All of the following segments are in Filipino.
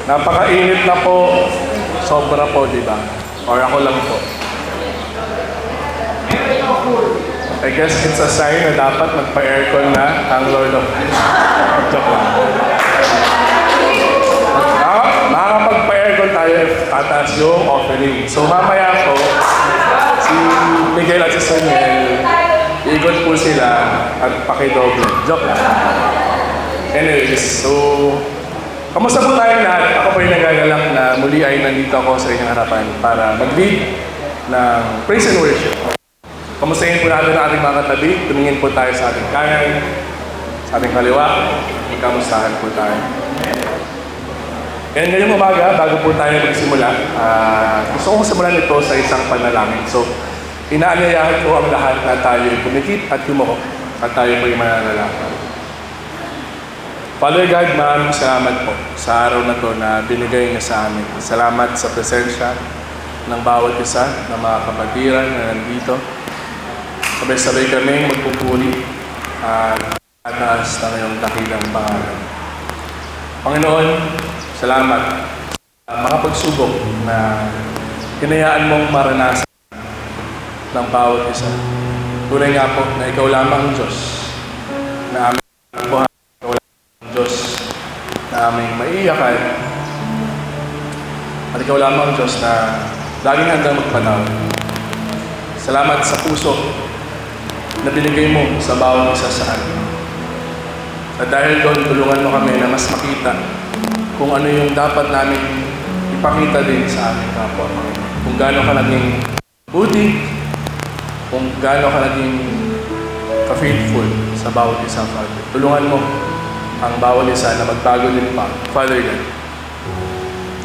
Napakainit na po. Sobra po, di ba? Or ako lang po. I guess it's a sign na dapat magpa-aircon na ang Lord of Peace. Joke lang. Makakapagpa-aircon tayo if tataas yung offering. So mamaya po, si Miguel at si Soniel, iikot po sila at pakidoble. Joke lang. Anyways, so kamusta po tayong lahat? Ako po yung nagagalak na muli ay nandito ako sa inyong harapan para mag-lead ng praise and worship. Kamustahin po natin ang ating mga katabi. Tumingin po tayo sa ating kanan, sa ating kaliwa. Kamustahan po tayo. And ngayong umaga, bago po tayo magsimula, gusto kong simulan ito sa isang panalangin. So, inaanyayahan ko ang lahat na tayo kumikit at yumuko at tayo po yung mananalangin. Father God, maraming salamat po sa araw na to na binigay niya sa amin. Salamat sa presensya ng bawat isa ng mga kapatiran na nandito. Sabay-sabay kami magpupuri at ataas ng iyong dakilang pangalan. Panginoon, salamat sa mga pagsubok na hinayaan mong maranasan ng bawat isa. Tunay nga po na ikaw lamang ang Diyos na aming buhay. Diyos na aming maiiyakan at ikaw lamang Diyos na laging handang magpanawin. Salamat sa puso na binigay mo sa bawat isa sa amin. At dahil doon, tulungan mo kami na mas makita kung ano yung dapat namin ipakita din sa aming kapwa. Kung gaano ka naging buti, kung gaano ka naging ka-faithful sa bawat isa, Father. Tulungan mo ang bawal isa na magbago din pa, Father God.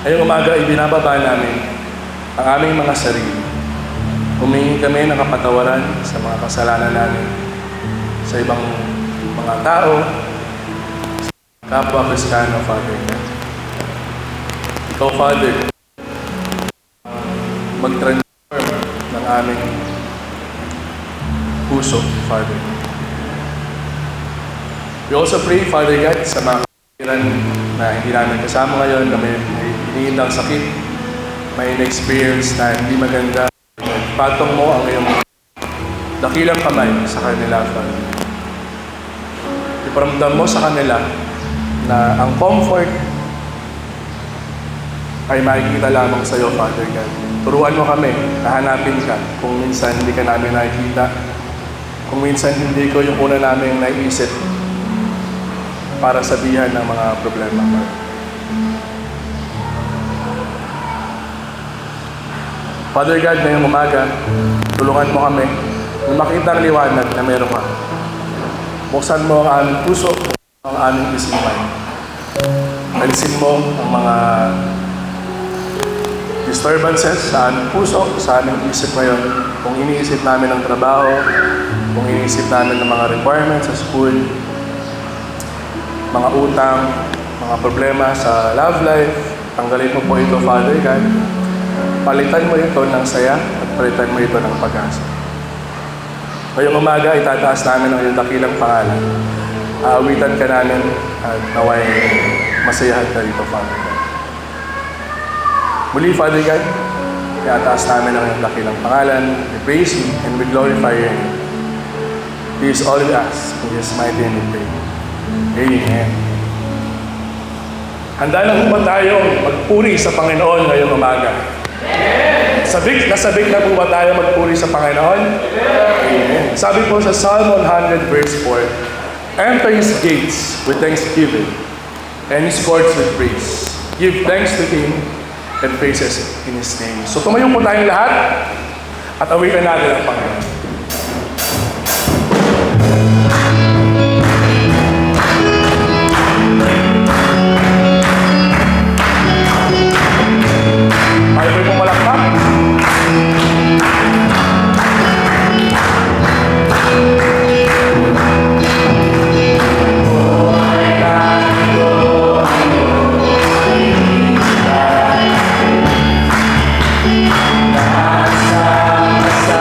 Ngayong umaga, ibinababa namin ang aming mga sarili. Humingi kami ng kapatawaran sa mga kasalanan namin, sa ibang mga tao, sa kapwa Kristiyano, Father God. Ikaw, Father, mag-transform ng aming puso, Father. We also pray, Father God, sa mga kapatiran na hindi namin kasama ngayon, na may iniindang sakit, may in-experience na hindi maganda. Patong mo ang iyong dakilang kamay sa kanila, Father. Iparamdam mo sa kanila na ang comfort ay makikita lamang sa iyo, Father God. Turuan mo kami, nahanapin ka kung minsan hindi ka namin nakikita, kung minsan hindi ko yung una namin naiisip para sabihan ng mga problema. Father God, ngayong umaga, tulungan mo kami na makita ang liwanag na meron ka. Buksan mo ang aming puso, ang aming isipan. Alisin mo ang mga disturbances sa aming puso, sa aming isip ngayon. Kung iniisip namin ang trabaho, kung iniisip namin ng mga requirements sa school, mga utang, mga problema sa love life, tanggalin mo po ito, Father God. Palitan mo ito ng saya at palitan mo ito ng pag-asa. Ngayong umaga, itataas namin ang iyong dakilang pangalan. Aawitan ka namin at naway masayahan ka dito, Father God. Muli, Father God, itataas namin ang iyong dakilang pangalan. We praise you and we glorify your name. This is all we ask. In Jesus' mighty name we pray. Amen. Handa na po ba tayong magpuri sa Panginoon ngayong umaga? Amen. Sabik na po ba tayo magpuri sa Panginoon? Amen. Sabi po sa Psalm 100 verse 4, enter His gates with thanksgiving and His courts with praise. Give thanks to Him and praises in His name. So tumayo po tayong lahat at awitan natin ang Panginoon. Tayo po'y pumalakpak. Nasa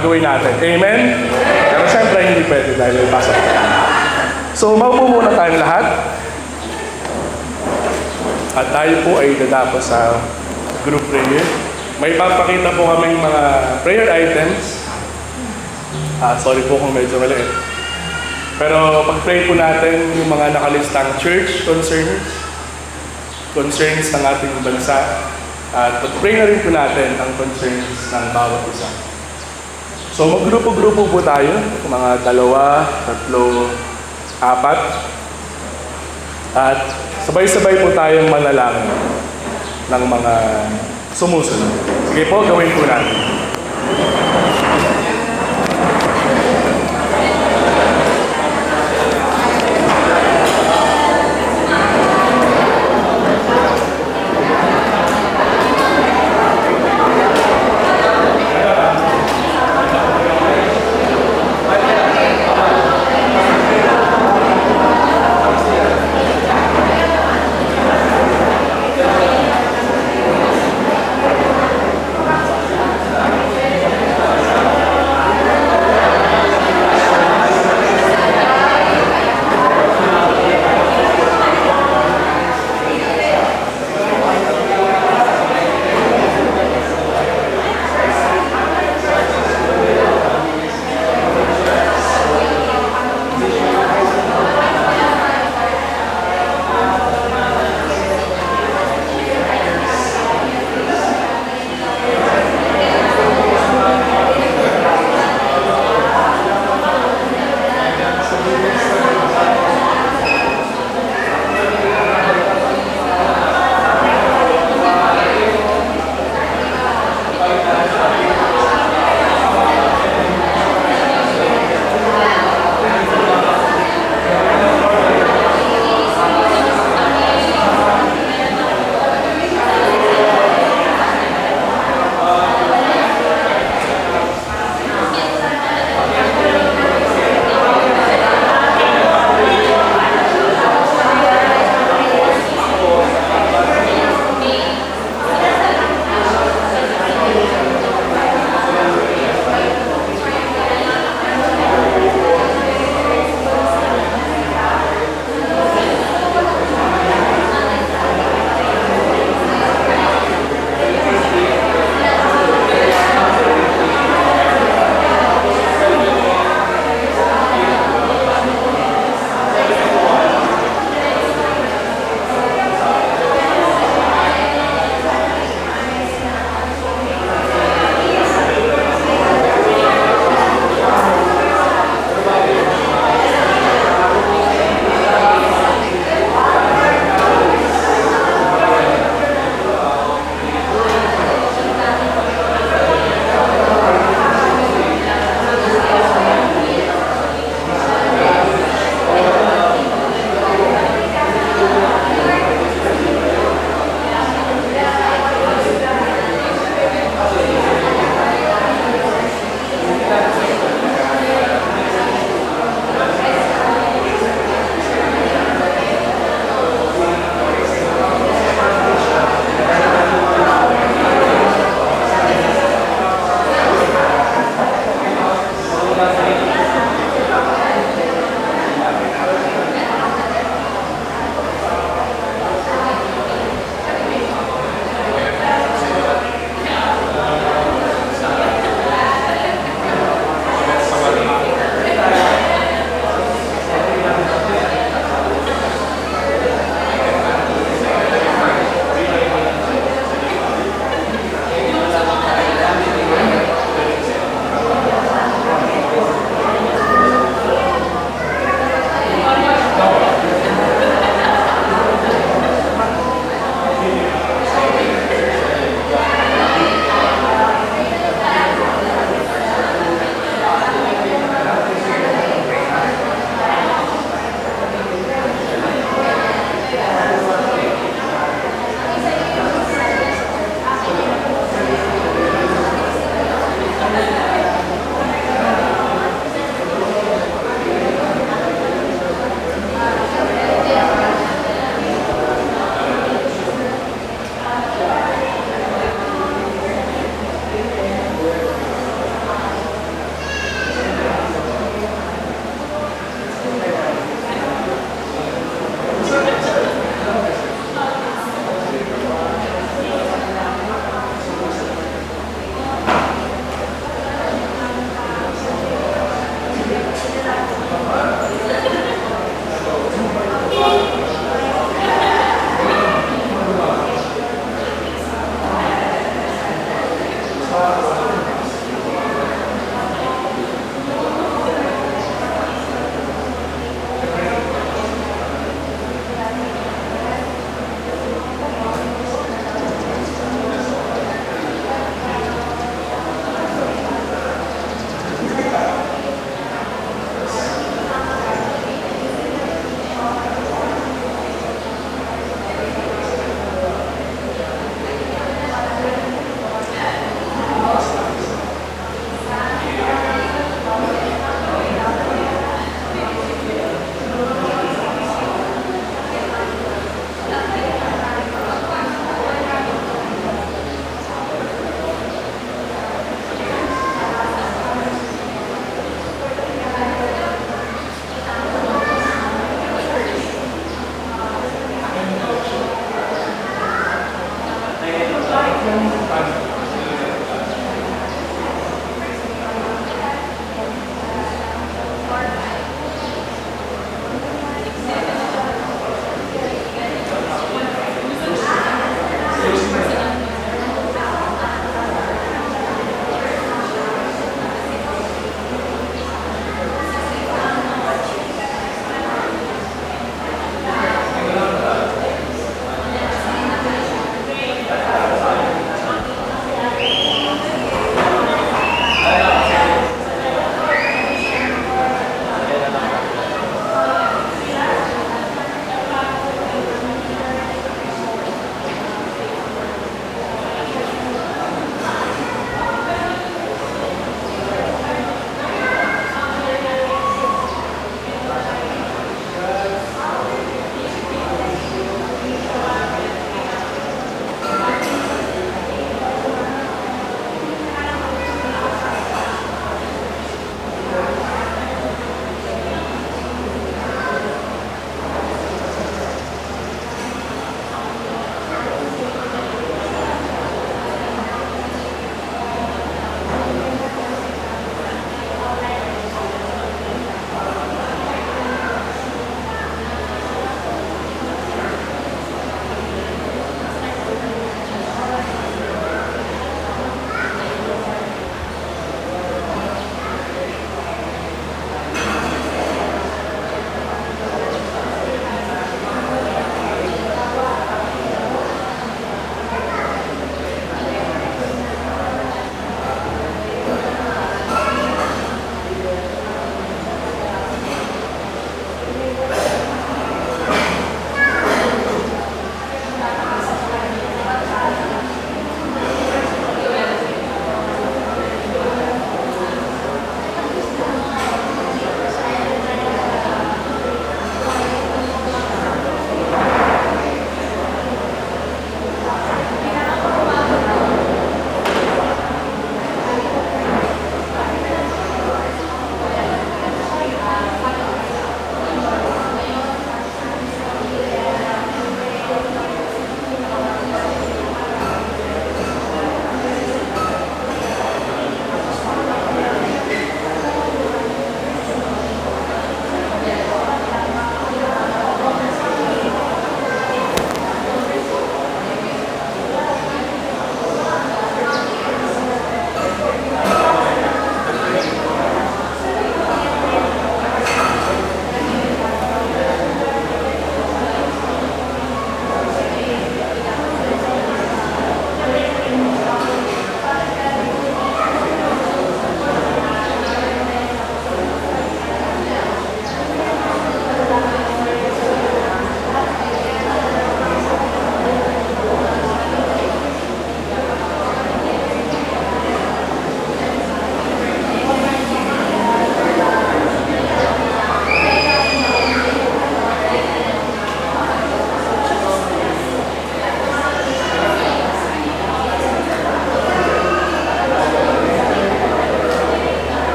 gagawin natin. Amen? Pero syempre, hindi pwede dahil may pasok. So, maupo muna tayong lahat. At tayo po ay dadako sa group prayer. May papakita po kaming mga prayer items. Sorry po kung medyo maliit. Pero pag-pray po natin yung mga nakalistang church concerns ng ating bansa. At pag-pray na rin po natin ang concerns ng bawat isa. So maggrupo-grupo po tayo, mga 2, 3, 4. At sabay-sabay po tayong manalangin ng mga sumusunod. Sige po, gawin po natin.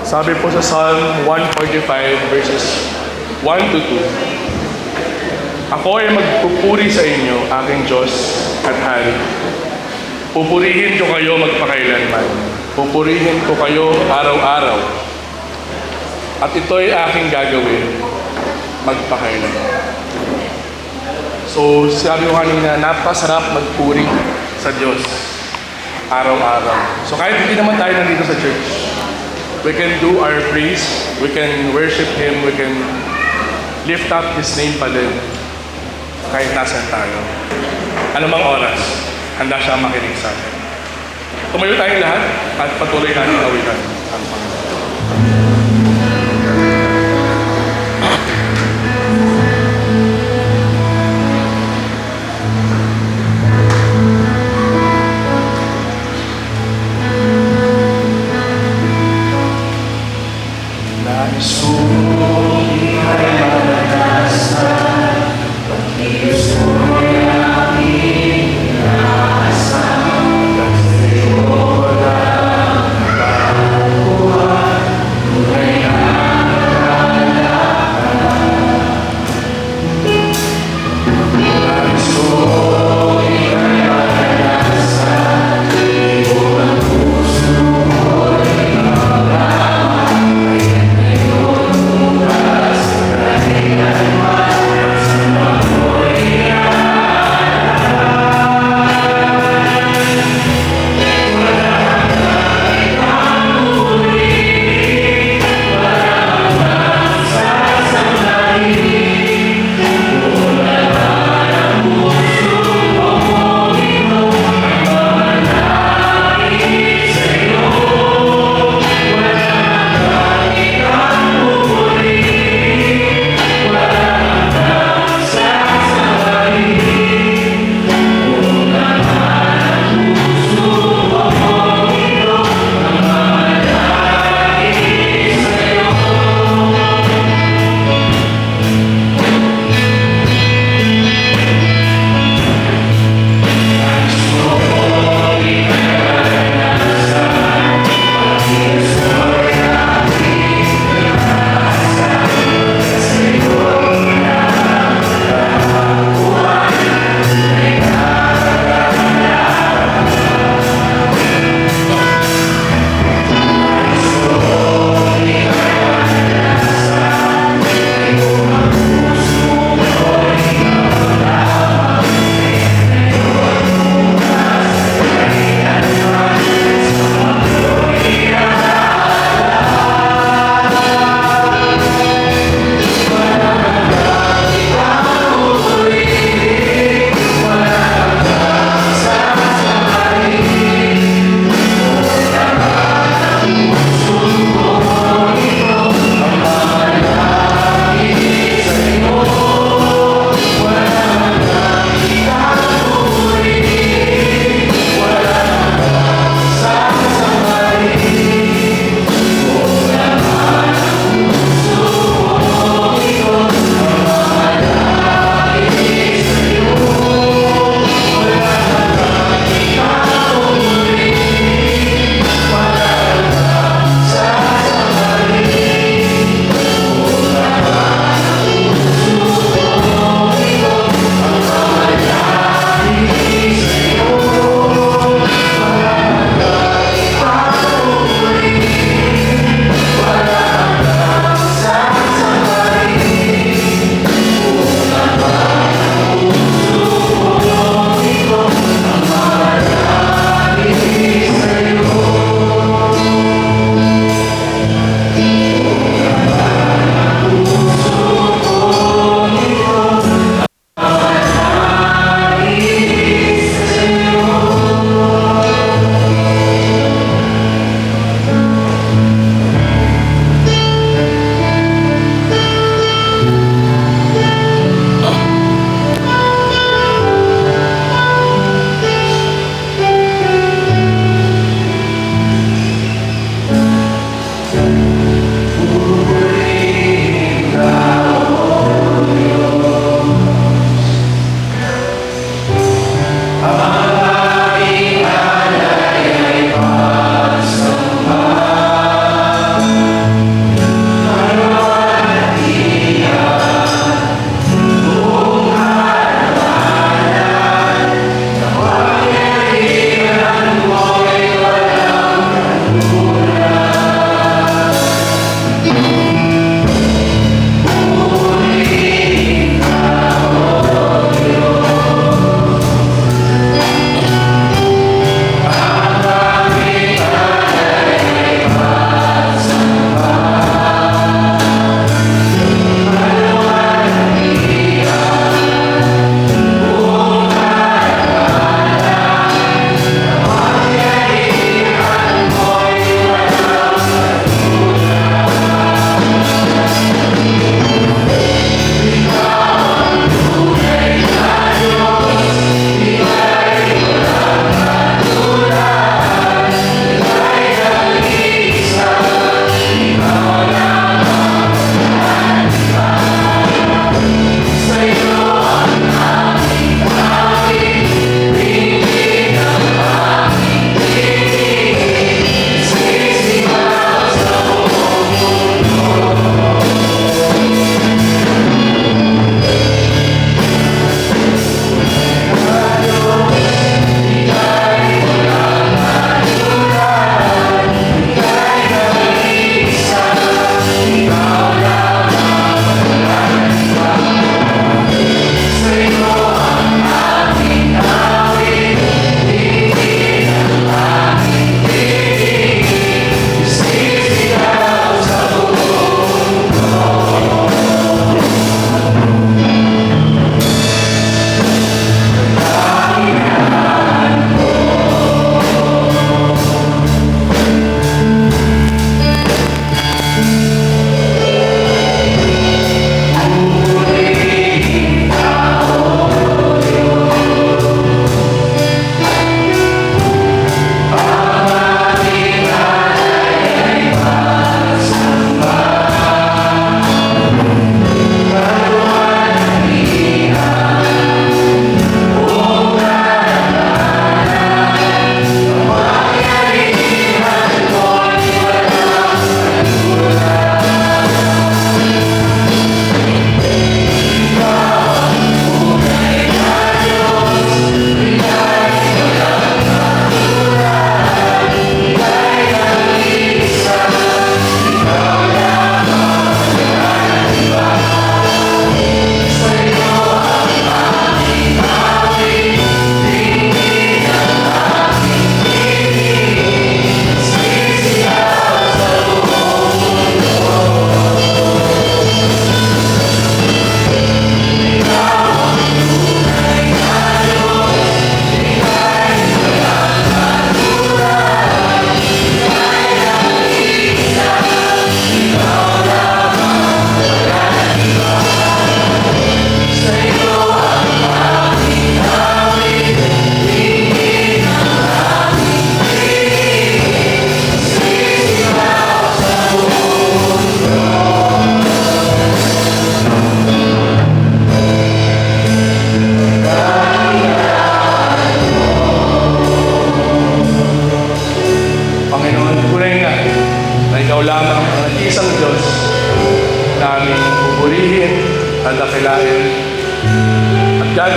Sabi po sa Psalm 145 verses 1 to 2, Ako ay magpupuri sa inyo, aking Diyos at Hari. Pupurihin ko kayo magpakailanman. Pupurihin ko kayo araw-araw. At ito'y aking gagawin magpakailanman. So, sabi ko kanina, napasarap magpuri sa Diyos araw-araw. So, kahit hindi naman tayo nandito sa church, we can do our praise, we can worship Him, we can lift up His name pa din kahit nasan tayo. Anumang oras, handa siya makinig sa atin. Tumayo tayong lahat at patuloy natin awitan ang Panginoon.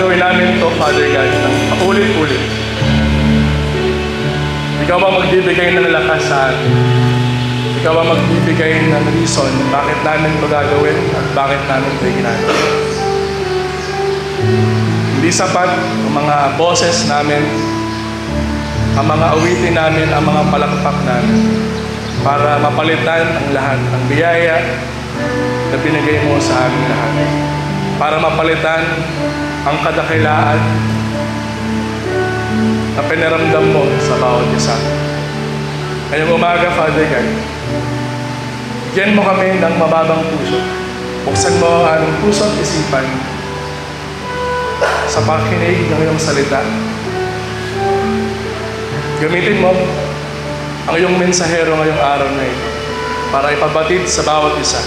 gagawin namin ito, Father God, ng paulit-ulit. Ikaw ba magbibigay ng lakas sa atin? Ikaw ba magbibigay ng reason bakit namin ito gagawin at bakit namin ito ginagawa? Hindi sapat ang mga boses namin, ang mga awitin namin, ang mga palakpak namin para mapalitan ang lahat ng biyaya na binigay mo sa amin lahat. Para mapalitan ang kadakilaan na pinaramdam mo sa bawat isa. Ngayong umaga, Father God, bigyan mo kami ng mababang puso. Buksan mo ang aming puso at isipan sa pakikinig ng iyong salita. Gamitin mo ang iyong mensahero ngayong araw na ito para ipabatid sa bawat isa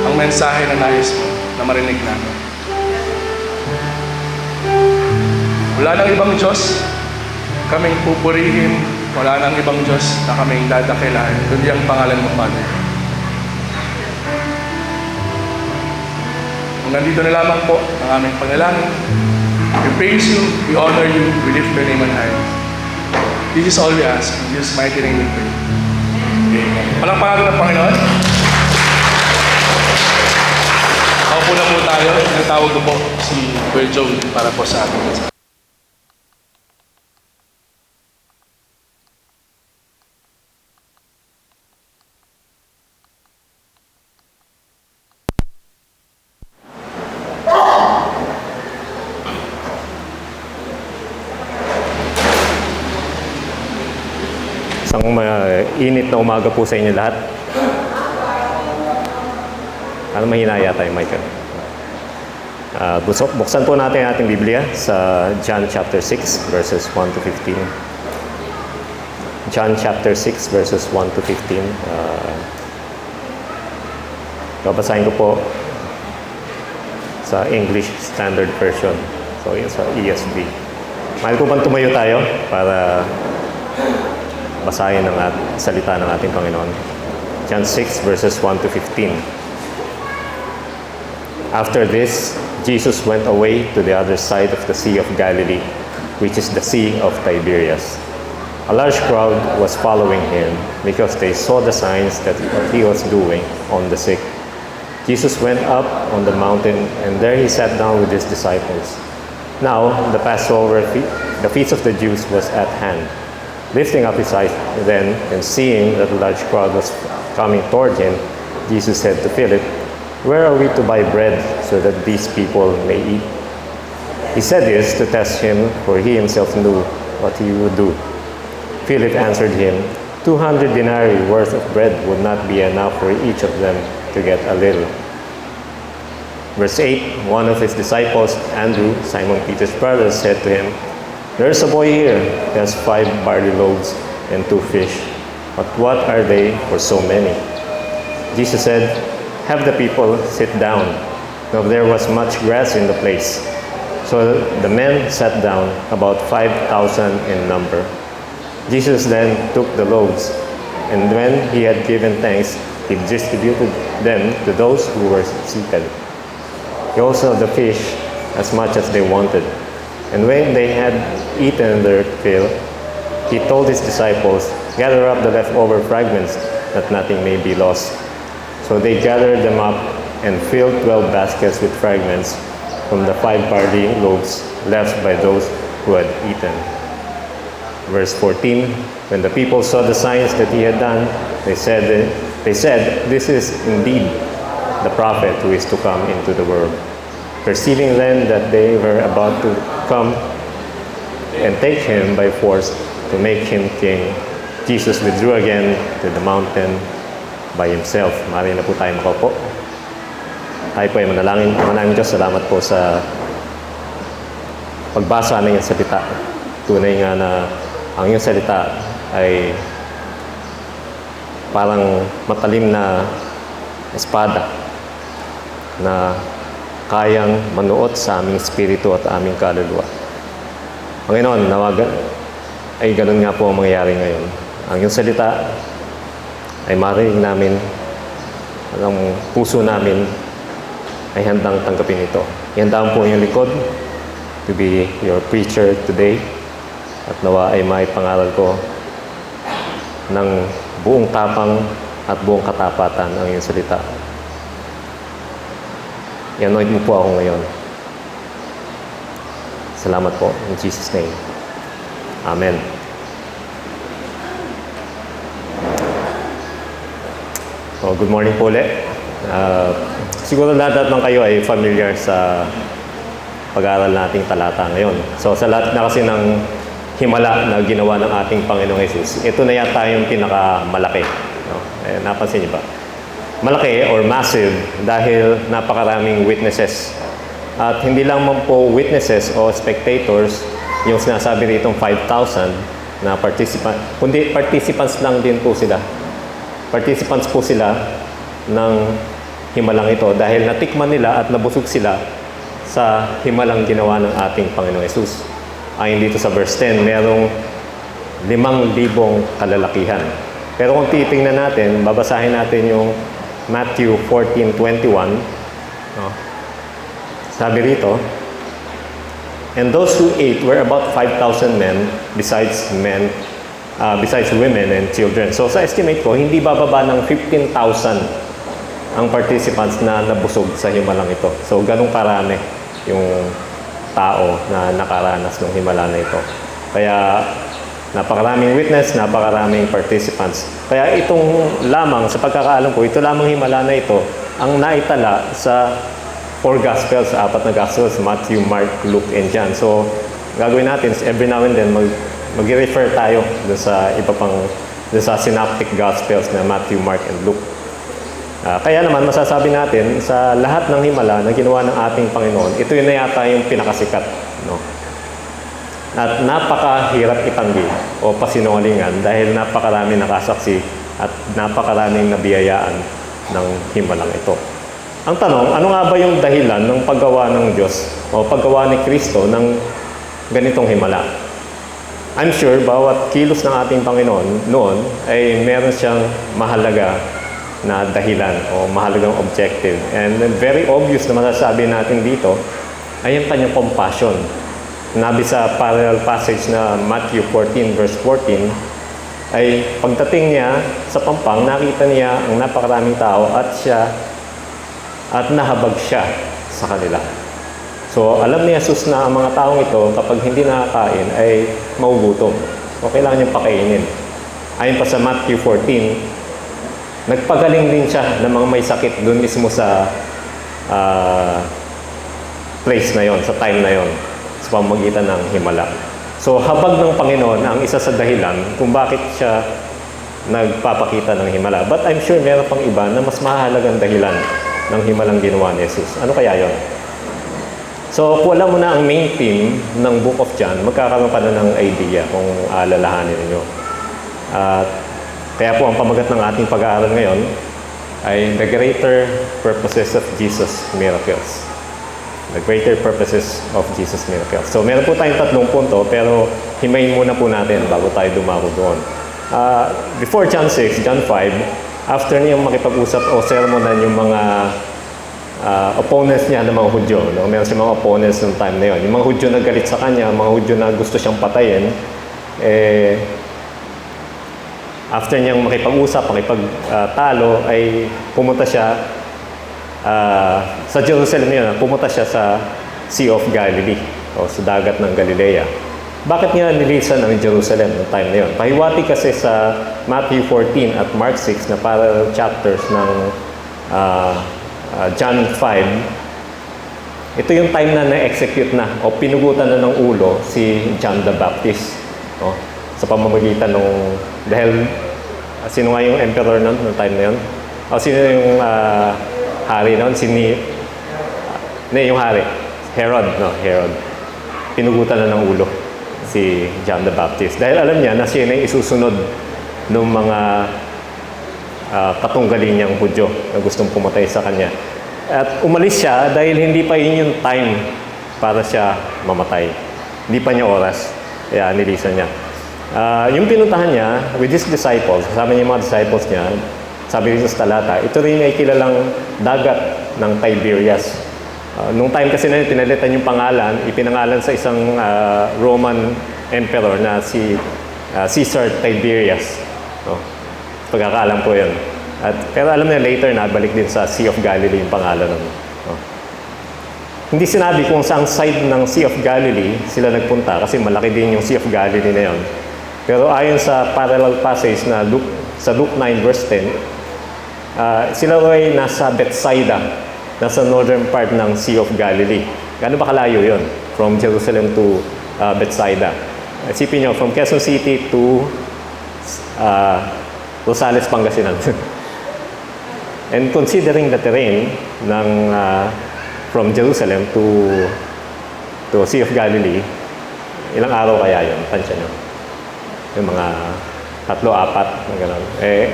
ang mensahe na nais mo na marinig namin. Wala nang ibang Diyos kaming pupurihin, wala nang ibang Diyos na kaming dadakilahin, kundi ang pangalan mo, Father. Kung nandito na lamang po ang aming panalangin, we praise you, we honor you, we lift your name on high. This is all we ask. In Jesus' mighty name we pray. Amen. Palakpakan ng Panginoon. Ako po na po tayo. Tinatawag ko po si Kuya Joe para po sa atin. Isang init na umaga po sa inyo lahat. Ano, mahina yata yung mic. Buksan po natin ang ating Biblia sa John chapter 6 verses 1 to 15. John chapter 6 verses 1 to 15. Babasahin ko po sa English Standard Version. So, yun sa ESV. Mahal po bang tumayo tayo para basahin ang salita ng ating Panginoon. John 6 verses 1 to 15. After this, Jesus went away to the other side of the Sea of Galilee, which is the Sea of Tiberias. A large crowd was following him because they saw the signs that he was doing on the sick. Jesus went up on the mountain, and there he sat down with his disciples. Now, the Passover, the feast of the Jews, was at hand. Lifting up his eyes then, and seeing that a large crowd was coming toward him, Jesus said to Philip, "Where are we to buy bread so that these people may eat?" He said this to test him, for he himself knew what he would do. Philip answered him, 200 denarii worth of bread would not be enough for each of them to get a little. Verse 8, one of his disciples, Andrew, Simon Peter's brother, said to him, "There's a boy here. He has 5 barley loaves and 2 fish. But what are they for so many?" Jesus said, "Have the people sit down." Now there was much grass in the place. So the men sat down, about 5,000 in number. Jesus then took the loaves, and when he had given thanks, he distributed them to those who were seated. He also had the fish, as much as they wanted. And when they had eaten their fill, he told his disciples, "Gather up the leftover fragments, that nothing may be lost." So they gathered them up and filled 12 baskets with fragments from the 5 barley loaves left by those who had eaten. Verse 14, when the people saw the signs that he had done, they said, "This is indeed the prophet who is to come into the world." Perceiving then that they were about to come and take him by force to make him king, Jesus withdrew again to the mountain by himself. Maaari na po tayo makaupo. Tayo po ay manalangin. Manalangin Diyos, salamat po sa pagbasa ng iyong salita. Tunay nga na ang iyong salita ay parang matalim na espada na kayang manuot sa aming espiritu at aming kaluluwa. Panginoon, nawagan ay ganun nga po ang mangyayari ngayon. Ang iyong salita ay marinig namin, ang puso namin ay handang tanggapin ito. Yan daw po yung likod to be your preacher today. At nawa ay may pangaral ko ng buong tapang at buong katapatan ang iyong salita. I-anoint mo po ako ngayon. Salamat po. In Jesus' name. Amen. Good morning po ulit. Siguro lahat ng kayo ay familiar sa pag-aaral nating talata ngayon. So sa lahat na kasi ng himala na ginawa ng ating Panginoong Jesus, ito na yata yung pinakamalaki. No? Napansin niyo ba? Malaki or massive dahil napakaraming witnesses. At hindi lang man po witnesses o spectators yung sinasabi ritong 5,000 na participant, kundi participants lang din po sila. Participants po sila ng himalang ito dahil natikman nila at nabusog sila sa himalang ginawa ng ating Panginoong Jesus. Ayon dito sa verse 10, merong 5,000 kalalakihan. Pero kung titingnan natin, babasahin natin yung Matthew 14:21. No? Sabi rito, and those who ate were about 5,000 men, besides women and children. So sa estimate ko, hindi bababa ng 15,000 ang participants na nabusog sa himalang ito. So ganun karami yung tao na nakaranas ng himala na ito. Kaya napakaraming witness, napakaraming participants. Kaya itong lamang, sa pagkakaalam ko, ito lamang himala na ito ang naitala sa 4 Gospels, 4 na Gospels, Matthew, Mark, Luke, and John. So gagawin natin, every now and then, mag-refer tayo dun sa iba pang, dun sa synoptic Gospels na Matthew, Mark, and Luke. Kaya naman, masasabi natin, sa lahat ng himala na ginawa ng ating Panginoon, ito yun na yata yung pinakasikat. No? At napakahirap itanggi o pasinungalingan dahil napakarami nakasaksi at napakaraming nabiyayaan ng himalang ito. Ang tanong, ano nga ba yung dahilan ng paggawa ng Diyos o paggawa ni Kristo ng ganitong himala? I'm sure bawat kilos ng ating Panginoon noon ay meron siyang mahalaga na dahilan o mahalagang objective. And very obvious na masasabi natin dito ay yung kanyang compassion. Nabi sa parallel passage na Matthew 14 verse 14 ay pagdating niya sa pampang, nakita niya ang napakaraming tao at nahabag siya sa kanila. So, alam ni Jesus na ang mga taong ito, kapag hindi nakakain, ay magugutom. O kailangan niyang pakainin. Ayon pa sa Matthew 14, nagpagaling din siya ng mga may sakit doon mismo sa place na yon, sa time na yon, sa pamamagitan ng himala. So, habag ng Panginoon ang isa sa dahilan kung bakit siya nagpapakita ng himala. But I'm sure meron pang iba na mas mahalagang dahilan ng himalang ginawa ni Jesus. Ano kaya yon? So, kung alam mo na ang main theme ng Book of John, magkakaroon ka na ng idea kung alalahanin ninyo. Kaya po ang pamagat ng ating pag-aaral ngayon ay The Greater Purposes of Jesus' Miracles. The Greater Purposes of Jesus' Miracles. So, meron po tayong 3 punto, pero himayin muna po natin bago tayo dumako doon. Before John 6, John 5, after niyang makipag-usap o sermonan yung mga opponents niya ng mga Hudyo. No? Meron siyang mga opponents ng time na yun. Yung mga Hudyo na galit sa kanya, mga Hudyo na gusto siyang patayin, after niyang makipag-usap, makipagtalo, ay pumunta siya sa Jerusalem yun. Pumunta siya sa Sea of Galilee o sa dagat ng Galilea. Bakit niya nilisan ang Jerusalem noong time na yun? Pahiwati kasi sa Matthew 14 at Mark 6 na parallel chapters ng John 5, ito yung time na na-execute na o pinugutan na ng ulo si John the Baptist. No? Sa pamamagitan ng, dahil sino nga yung emperor noon time na yun? O sino yung hari noon? Yung hari. Herod. Pinugutan na ng ulo si John the Baptist. Dahil alam niya na siya na isusunod ng mga katunggali niyang Hudyo na gustong pumatay sa kanya. At umalis siya dahil hindi pa yun yung time para siya mamatay. Hindi pa niya oras. Kaya nilisan niya. Yung pinuntahan niya with his disciples, kasama niya yung mga disciples niya, sabi rin sa talata, ito rin ay kilalang dagat ng Tiberias. Nung time kasi na yun, pinalitan yung pangalan, ipinangalan sa isang Roman emperor na si Caesar Tiberius. No? Pagkakaalam ko yun. Pero alam na later na, balik din sa Sea of Galilee yung pangalan nun. No? Hindi sinabi kung saang side ng Sea of Galilee sila nagpunta kasi malaki din yung Sea of Galilee na yun. Pero ayon sa parallel passage na sa Luke 9 verse 10, sila ay nasa Bethsaida, nasa northern part ng Sea of Galilee. Gaano ba kalayo yun? From Jerusalem to Bethsaida. Isipin nyo, from Quezon City to Rosales, Pangasinan. And considering the terrain ng from Jerusalem to Sea of Galilee, ilang araw kaya yun? Tansya nyo. Yung mga 3-4, gano'n.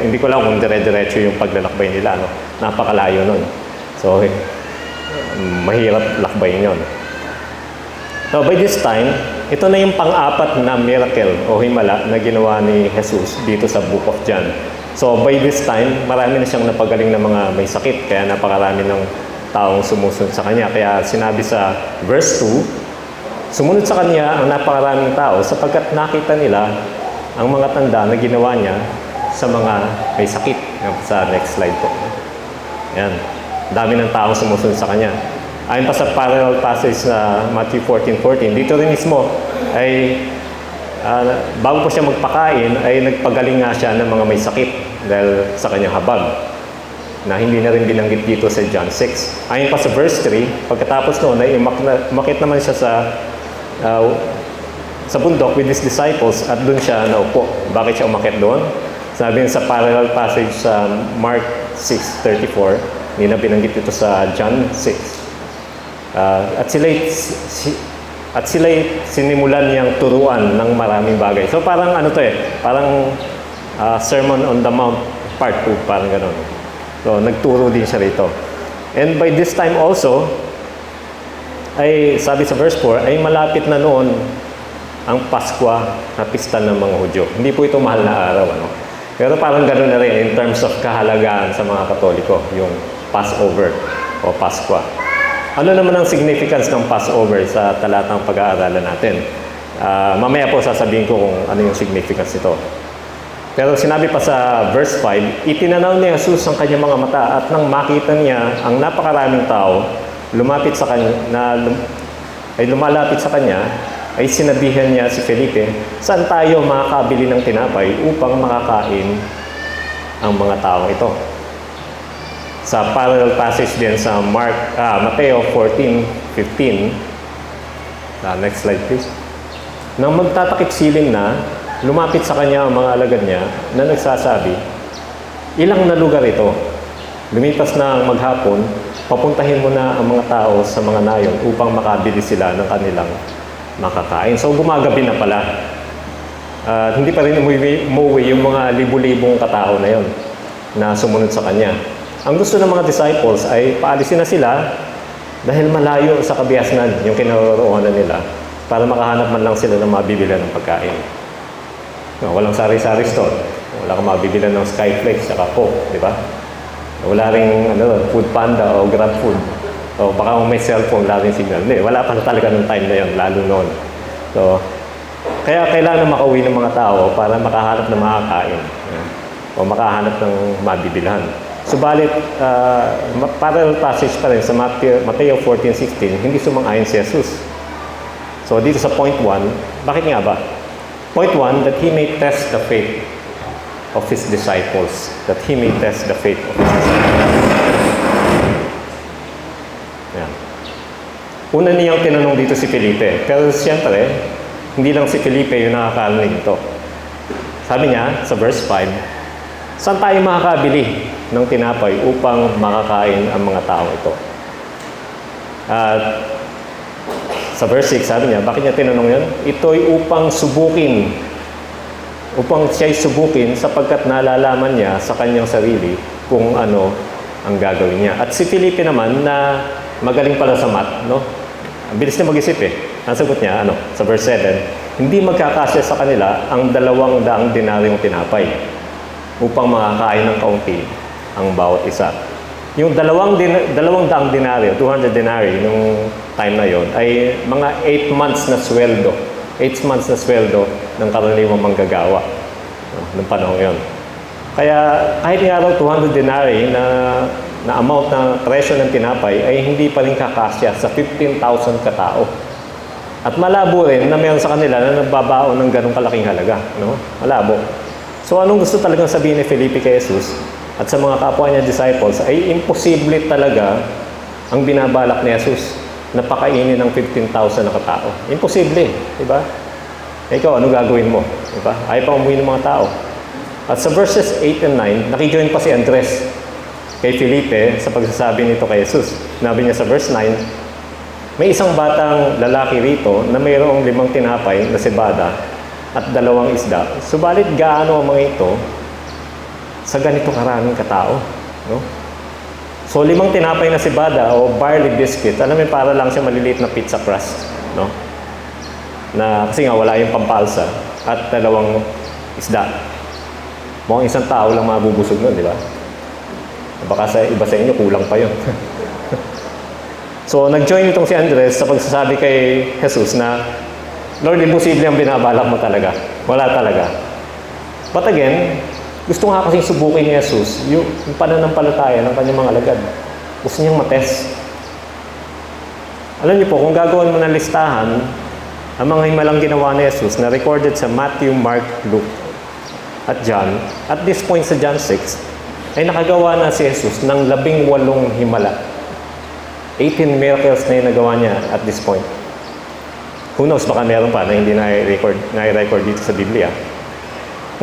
Hindi ko lang kung dire-diretso yung paglalakbay nila. No? Napakalayo nun. So, mahirap lakbayin yun. So, by this time, ito na yung pang-apat na miracle o himala na ginawa ni Jesus dito sa Book of John. So, by this time, marami na siyang napagaling na mga may sakit. Kaya napakarami ng taong sumusunod sa Kanya. Kaya sinabi sa verse 2, sumunod sa Kanya ang napakaraming tao sapagkat nakita nila ang mga tanda na ginawa niya sa mga may sakit. Sa next slide po. Ayan. Dami ng taong sumusunod sa Kanya. Ayon pa sa parallel passage na Matthew 14:14, dito rin mismo ay bago po siya magpakain ay nagpagaling nga siya ng mga may sakit dahil sa kanyang habag na hindi na rin binanggit dito sa John 6. Ayon pa sa verse 3, pagkatapos noon ay umakyat naman siya sa bundok with his disciples at doon siya naupo. Bakit siya umakyat doon? Sabi sa parallel passage sa Mark 6:34, hindi na binanggit ito sa John 6. At sila'y sinimulan niyang turuan ng maraming bagay. So parang ano to parang Sermon on the Mount Part 2, parang gano'n. So nagturo din siya rito. And by this time also, ay sabi sa verse 4, ay malapit na noon ang Pasko na pista ng mga Hudyo. Hindi po ito mahal na araw, ano? Pero parang gano'n na rin in terms of kahalagaan sa mga Katoliko, yung Passover o Pasko. Ano naman ang significance ng Passover sa talatang pag-aaralan natin? Mamaya po sasabihin ko kung ano yung significance nito. Pero sinabi pa sa verse 5, itinanaw ni Jesus ang kanyang mga mata at nang makita niya ang napakaraming tao lumalapit sa kanya, ay sinabihan niya si Felipe, saan tayo makakabili ng tinapay upang makakain ang mga taong ito? Sa parallel passage din sa Mateo 14:15. Next slide please. Nang magtatakip siling na, lumapit sa kanya ang mga alagad niya na nagsasabi, ilang na lugar ito? Lumipas na ang maghapon, papuntahin mo na ang mga tao sa mga nayon upang makabili sila ng kanilang makakain. So gumagabi na pala. Hindi pa rin umuwi yung mga libu-libong katao na yon na sumunod sa kanya. Ang gusto ng mga disciples ay paalisin na sila dahil malayo sa kabiasnan yung kinaroroonan nila para makahanap man lang sila ng mabibili ng pagkain. No, walang sari-sari store. Wala kang mabibili ng Skyflex at Coke, di ba? Wala ring Food Panda o Grab Food. O baka kung may cellphone, wala ring signal. Hindi, wala pa talaga ng time na yun, lalo noon. So, kaya kailangan makauwi ng mga tao para makahanap ng makakain. O makahanap ng mabibilhan. Subalit, parallel passage pa rin sa Mateo 14:16, hindi sumang-ayon si Jesus. So, dito sa point 1, bakit nga ba? Point 1, that He may test the faith of His disciples. That He may test the faith of His disciples. Yan. Una niyang tinanong dito si Felipe. Pero siyempre, hindi lang si Felipe yung nakakarinig ito. Sabi niya sa verse 5, saan tayo makakabili ng tinapay upang makakain ang mga tao ito? At sa verse 6, sabi niya, bakit niya tinanong yan? Ito'y upang subukin. Upang siya'y subukin sapagkat nalalaman niya sa kanyang sarili kung ano ang gagawin niya. At si Felipe naman na magaling pala sa math, no? Ang bilis niya mag-isip Ang sagot niya, sa verse 7, hindi magkakasya sa kanila ang 200 dinaryong tinapay upang makakain ng kaunti ang bawat isa. Yung 200 denaryo, 200 denarii nung time na yon ay mga 8 months na sweldo. 8 months na sweldo ng karaniwang manggagawa nung panahon yon. Kaya kahit nga raw 200 denarii na amount na presyo ng tinapay ay hindi pa rin kakasya sa 15,000 katao. At malabo rin na meron sa kanila na nagbabaon ng ganong kalaking halaga. No? Malabo. So anong gusto talagang sabihin ni Felipe kay Jesus at sa mga kapwa niya disciples ay imposible talaga ang binabalak ni Jesus na pakainin ng 15,000 na katao. Imposible, di ba? Ikaw, ano gagawin mo? Di ba? Ayaw pa umuwi ng mga tao. At sa verses 8 and 9, nakijoin pa si Andres kay Felipe sa pagsasabi nito kay Jesus. Sinabi niya sa verse 9, may isang batang lalaki rito na mayroong 5 tinapay na cebada at 2 isda. Subalit gaano ang mga ito sa ganito karaming katao? No? So 5 tinapay na cebada o barley biscuit, alam mo para lang siya maliliit na pizza crust. No? Na, kasi nga wala yung pampalsa at 2 isda. Mukhang isang tao lang mabubusog nun, di ba? Baka sa iba sa inyo, kulang pa yun. So, nag-join itong si Andres sa pagsasabi kay Jesus na, Lord, imposible ang binabalak mo talaga. Wala talaga. But again, gusto nga kasing subukin ni Jesus yung pananampalataya ng kanyang mga alagad. Gusto niyang matest. Alam niyo po, kung gagawin mo ng listahan, ang mga himalang ginawa ni Jesus na recorded sa Matthew, Mark, Luke, at John, at this point sa John 6, ay nakagawa na si Jesus ng 18 himala. 18 miracles na yung nagawa niya at this point. Who knows, baka meron pa na hindi na-record dito sa Biblia.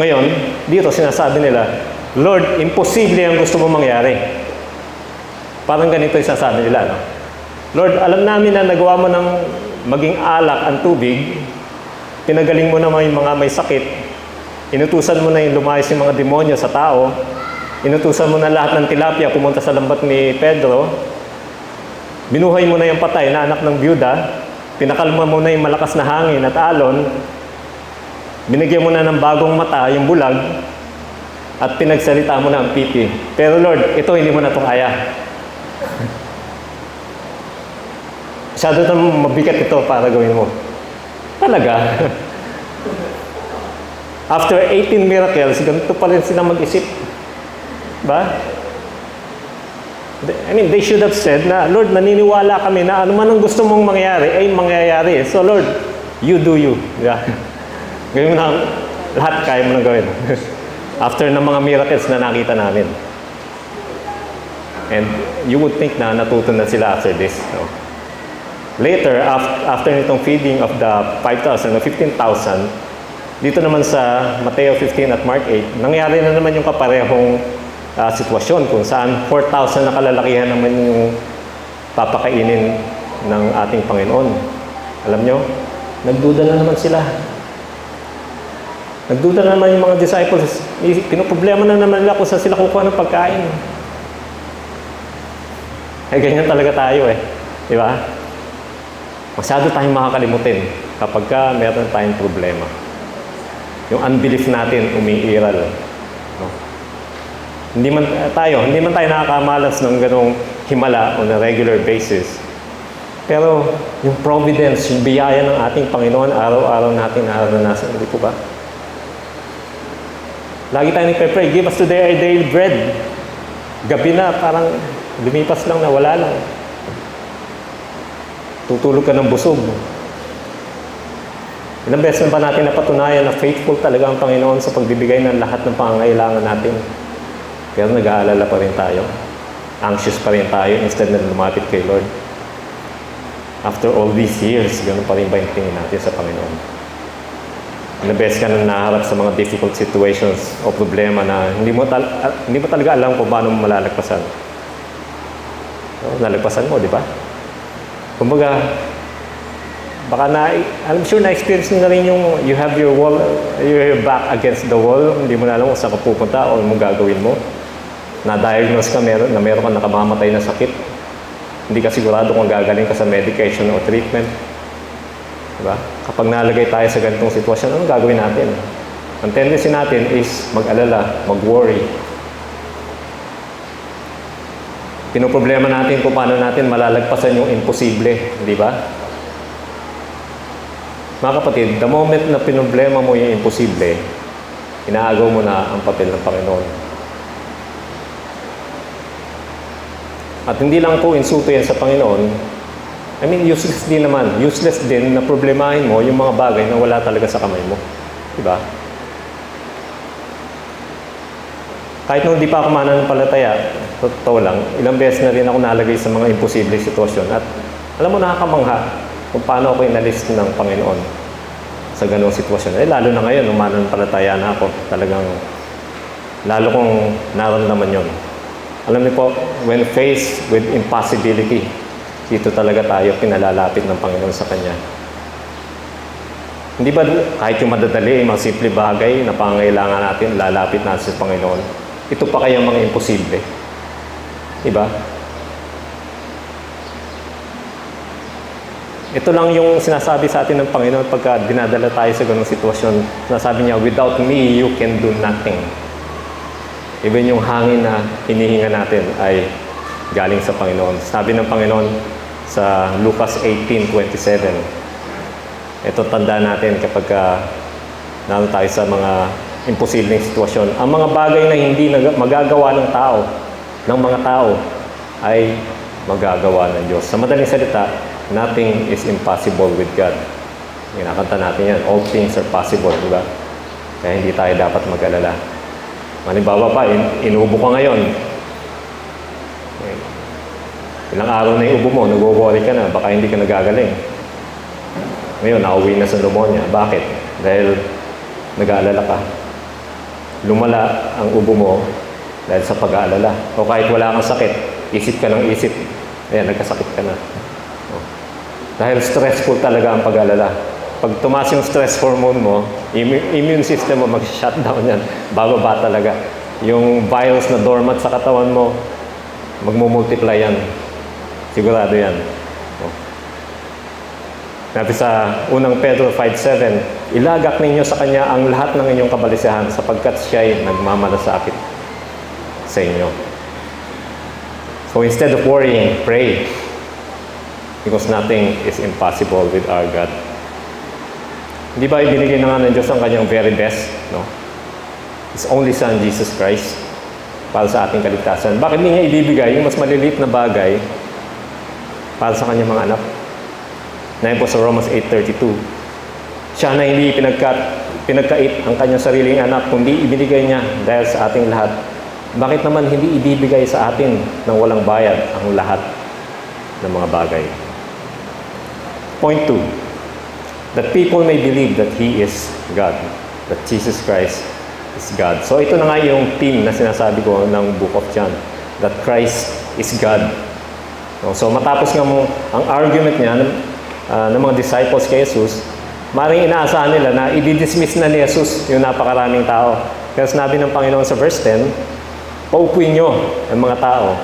Ngayon, dito sinasabi nila, Lord, imposible ang gusto mo mangyari. Parang ganito yung sasabi nila, no? Lord, alam namin na nagawa mo ng maging alak ang tubig, pinagaling mo naman yung mga may sakit, inutusan mo na yung lumayas yung mga demonyo sa tao, inutusan mo na lahat ng tilapia pumunta sa lambat ni Pedro, binuhay mo na yung patay na anak ng byuda, pinakalma mo na yung malakas na hangin at alon, binigyan mo na ng bagong mata yung bulag, at pinagsalita mo na ang pipi. Pero Lord, ito hindi mo na ito kaya. Masyado na mabigat ito para gawin mo. Talaga. After 18 miracles, ganito pa rin sila mag-isip. Ba? I mean, they should have said na, Lord, naniniwala kami na ano man ang gusto mong mangyari, ay mangyayari. So, Lord, you do you. Yeah. Gawin mo na lahat, kaya mo na gawin. After ng mga miracles na nakita namin. And you would think na natuto na sila after this. So, later, after nitong feeding of the 5,000 o 15,000, dito naman sa Mateo 15 at Mark 8, nangyari na naman yung kaparehong sitwasyon kung saan 4,000 na kalalakihan naman yung papakainin ng ating Panginoon. Alam nyo, nagduda na naman sila. Nagduda na naman yung mga disciples. Pinoproblema na naman nila kung saan sila kukuha ng pagkain. Ay, ganyan talaga tayo eh. Di ba? Masyado tayong makakalimutin kapag meron tayong problema. Yung unbelief natin umiiral. No? Hindi man tayo nakakamalas ng ganong himala on a regular basis. Pero yung providence, yung biyaya ng ating Panginoon, araw-araw natin nararanasan. Hindi po ba? Lagi tayo nagpe-pray, give us today our daily bread. Gabi na, parang lumipas lang na wala lang. Tutulog ka ng busog. Ilang beses na ba natin napatunayan na faithful talaga ang Panginoon sa pagbibigay ng lahat ng pangangailangan natin? Pero nag-aalala pa rin tayo. Anxious pa rin tayo instead na lumapit kay Lord. After all these years, ganoon pa rin ba yung tingin natin sa Panginoon? Ilang beses ka na naharap sa mga difficult situations o problema na hindi mo talaga alam kung paano mo malalagpasan. So, nalagpasan mo, di ba? Kumbaga, baka I'm sure na-experience nyo na rin yung you have your back against the wall, hindi mo na alam kung saan ka pupunta o mo gagawin mo. Na-diagnose ka na meron kang nakamamatay na sakit. Hindi ka sigurado kung gagaling ka sa medication o treatment. Diba? Kapag nalagay tayo sa ganitong sitwasyon, ano gagawin natin? Ang tendency natin is mag-alala, mag-worry. pinoproblema natin kung paano natin malalagpasan yung imposible, di ba? Mga kapatid, the moment na pinoblema mo yung imposible, inaagaw mo na ang papel ng Panginoon. At hindi lang po insulto yan sa Panginoon, useless din naman. Useless din na problemahin mo yung mga bagay na wala talaga sa kamay mo. Diba? Kahit nung di pa ako mananampalataya, totoo lang, ilang beses na rin ako nalagay sa mga imposible sitwasyon. At alam mo, nakakamangha kung paano ako inalis ng Panginoon sa ganong sitwasyon. Lalo na ngayon, nung mananampalataya na ako, talagang lalo kong nararamdaman yun. Alam niyo po, when faced with impossibility, dito talaga tayo pinalalapit ng Panginoon sa Kanya. Hindi ba kahit yung madadali, mga simple bagay na pangangailangan natin, lalapit natin sa Panginoon? Ito pa kaya mga imposible? Diba? Ito lang yung sinasabi sa atin ng Panginoon pagka dinadala tayo sa ganong sitwasyon. Sinasabi niya, without me, you can do nothing. Even yung hangin na hinihinga natin ay galing sa Panginoon. Sabi ng Panginoon sa Lucas 18:27, ito tandaan natin kapag naroon tayo sa mga imposibleng sitwasyon. Ang mga bagay na hindi magagawa ng mga tao, ay magagawa ng Diyos. Sa madaling salita, nothing is impossible with God. Kinakanta natin yan, all things are possible, di ba? Kaya hindi tayo dapat mag-alala. Halimbawa pa, inuubo ka ngayon. Ilang araw na yung ubo mo, nag-worry ka na, baka hindi ka nagagaling. Ngayon, nakauwi na sa pneumonia. Bakit? Dahil nag-aalala ka. Lumala ang ubo mo dahil sa pag-aalala. O kahit wala kang sakit, isip ka ng isip. Ayan, nagkasakit ka na. O. Dahil stressful talaga ang pag-aalala. Pag tumaas yung stress hormone mo, immune system mo mag-shutdown yan. Bababa talaga. Yung virus na dormant sa katawan mo, magmumultiply yan. Sigurado yan. Sabi sa unang Pedro 5:7, ilagak ninyo sa Kanya ang lahat ng inyong kabalisahan sapagkat Siya'y nagmamalasakit sa inyo. So instead of worrying, pray. Because nothing is impossible with our God. Hindi ba ibinigay na nga ng Diyos ang Kanyang very best? No? His only Son, Jesus Christ, para sa ating kaligtasan. Bakit hindi niya ibibigay yung mas maliliit na bagay para sa kanyang mga anak? Nahin po sa Romans 8:32. Siya na hindi pinagkait ang kanyang sariling anak, kundi ibinigay niya dahil sa ating lahat. Bakit naman hindi ibibigay sa atin ng walang bayad ang lahat ng mga bagay? Point 2. That people may believe that He is God. That Jesus Christ is God. So ito na nga yung theme na sinasabi ko ng Book of John. That Christ is God. So matapos nga mo ang argument niya ng mga disciples kay Jesus, maring inaasahan nila na i-dismiss na ni Jesus yung napakaraming tao. Kaya sinabi ng Panginoon sa verse 10, paupuin nyo ang mga tao.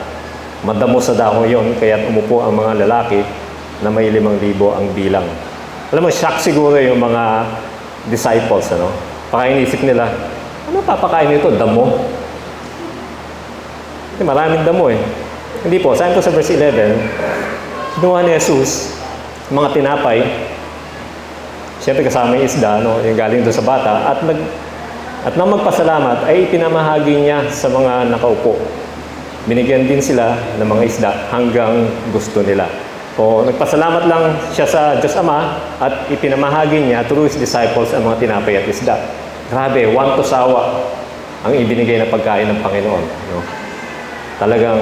Madamo sa dahon yun, kaya umupo ang mga lalaki na may 5,000 ang bilang. Alam mo, shock siguro yung mga disciples, ano? Pakainisip nila, ano papakain nito? Damo? Maraming damo eh. Hindi po, sabi ko sa verse 11, kinuha ni Jesus mga tinapay, siyempre kasama yung isda, no, yung galing doon sa bata, at nang magpasalamat ay ipinamahagi niya sa mga nakaupo. Binigyan din sila ng mga isda hanggang gusto nila. O nagpasalamat lang siya sa Diyos Ama at ipinamahagi niya through His disciples ang mga tinapay at isda. Grabe, 1 to sawa ang ibinigay na pagkain ng Panginoon. No? Talagang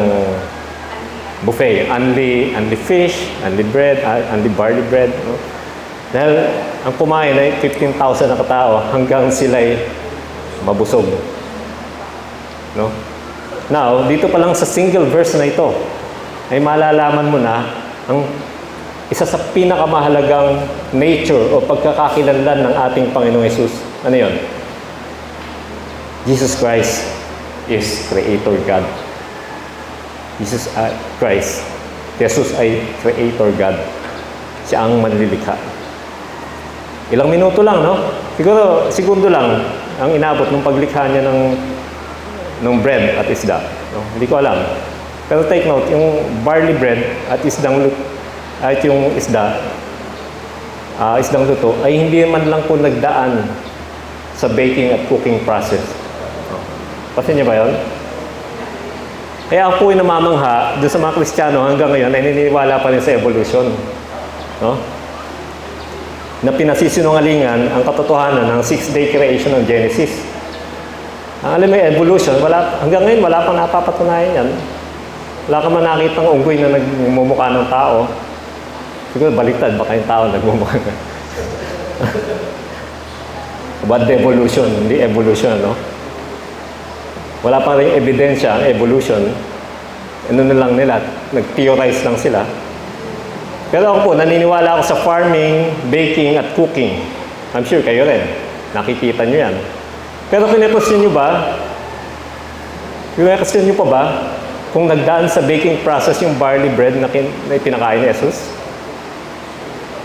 buffet, only fish, only bread, only barley bread. No? Dahil ang kumain ay 15,000 na katao hanggang sila'y mabusog. No? Now, dito pa lang sa single verse na ito, ay malalaman mo na ang isa sa pinakamahalagang nature o pagkakakilanlan ng ating Panginoong Hesus. Ano yun? Jesus Christ is Creator God. Jesus Christ, Jesus ay Creator God. Siya ang manlilikha. Ilang minuto lang, no? Siguro, segundo lang ang inabot ng paglikha niya ng bread at isda. No? Hindi ko alam. Pero take note, yung barley bread at at yung isdang luto ay hindi man lang po nagdaan sa baking at cooking process. Kasi niyo ba yun? Kaya ako po ay namamangha doon sa mga Kristiyano hanggang ngayon ay naniniwala pa rin sa evolution. No? Na pinasisinungalingan ang katotohanan ng 6-day creation ng Genesis. Ang alam mo yung evolution, hanggang ngayon wala pang napapatunayan yan. Wala ka man nakitang unggoy na nagmumukha ng tao. Siguro baliktad, baka yung tao nagmumukha na. About the evolution, hindi evolution, no? Wala pa rin ebidensya ang evolution. Ano na lang nila, nag-theorize lang sila. Pero ako po, naniniwala ako sa farming, baking, at cooking. I'm sure kayo rin. Nakikita nyo yan. Pero kine-question nyo ba? Kine-question nyo pa ba kung nagdaan sa baking process yung barley bread na pinakain ni Jesus?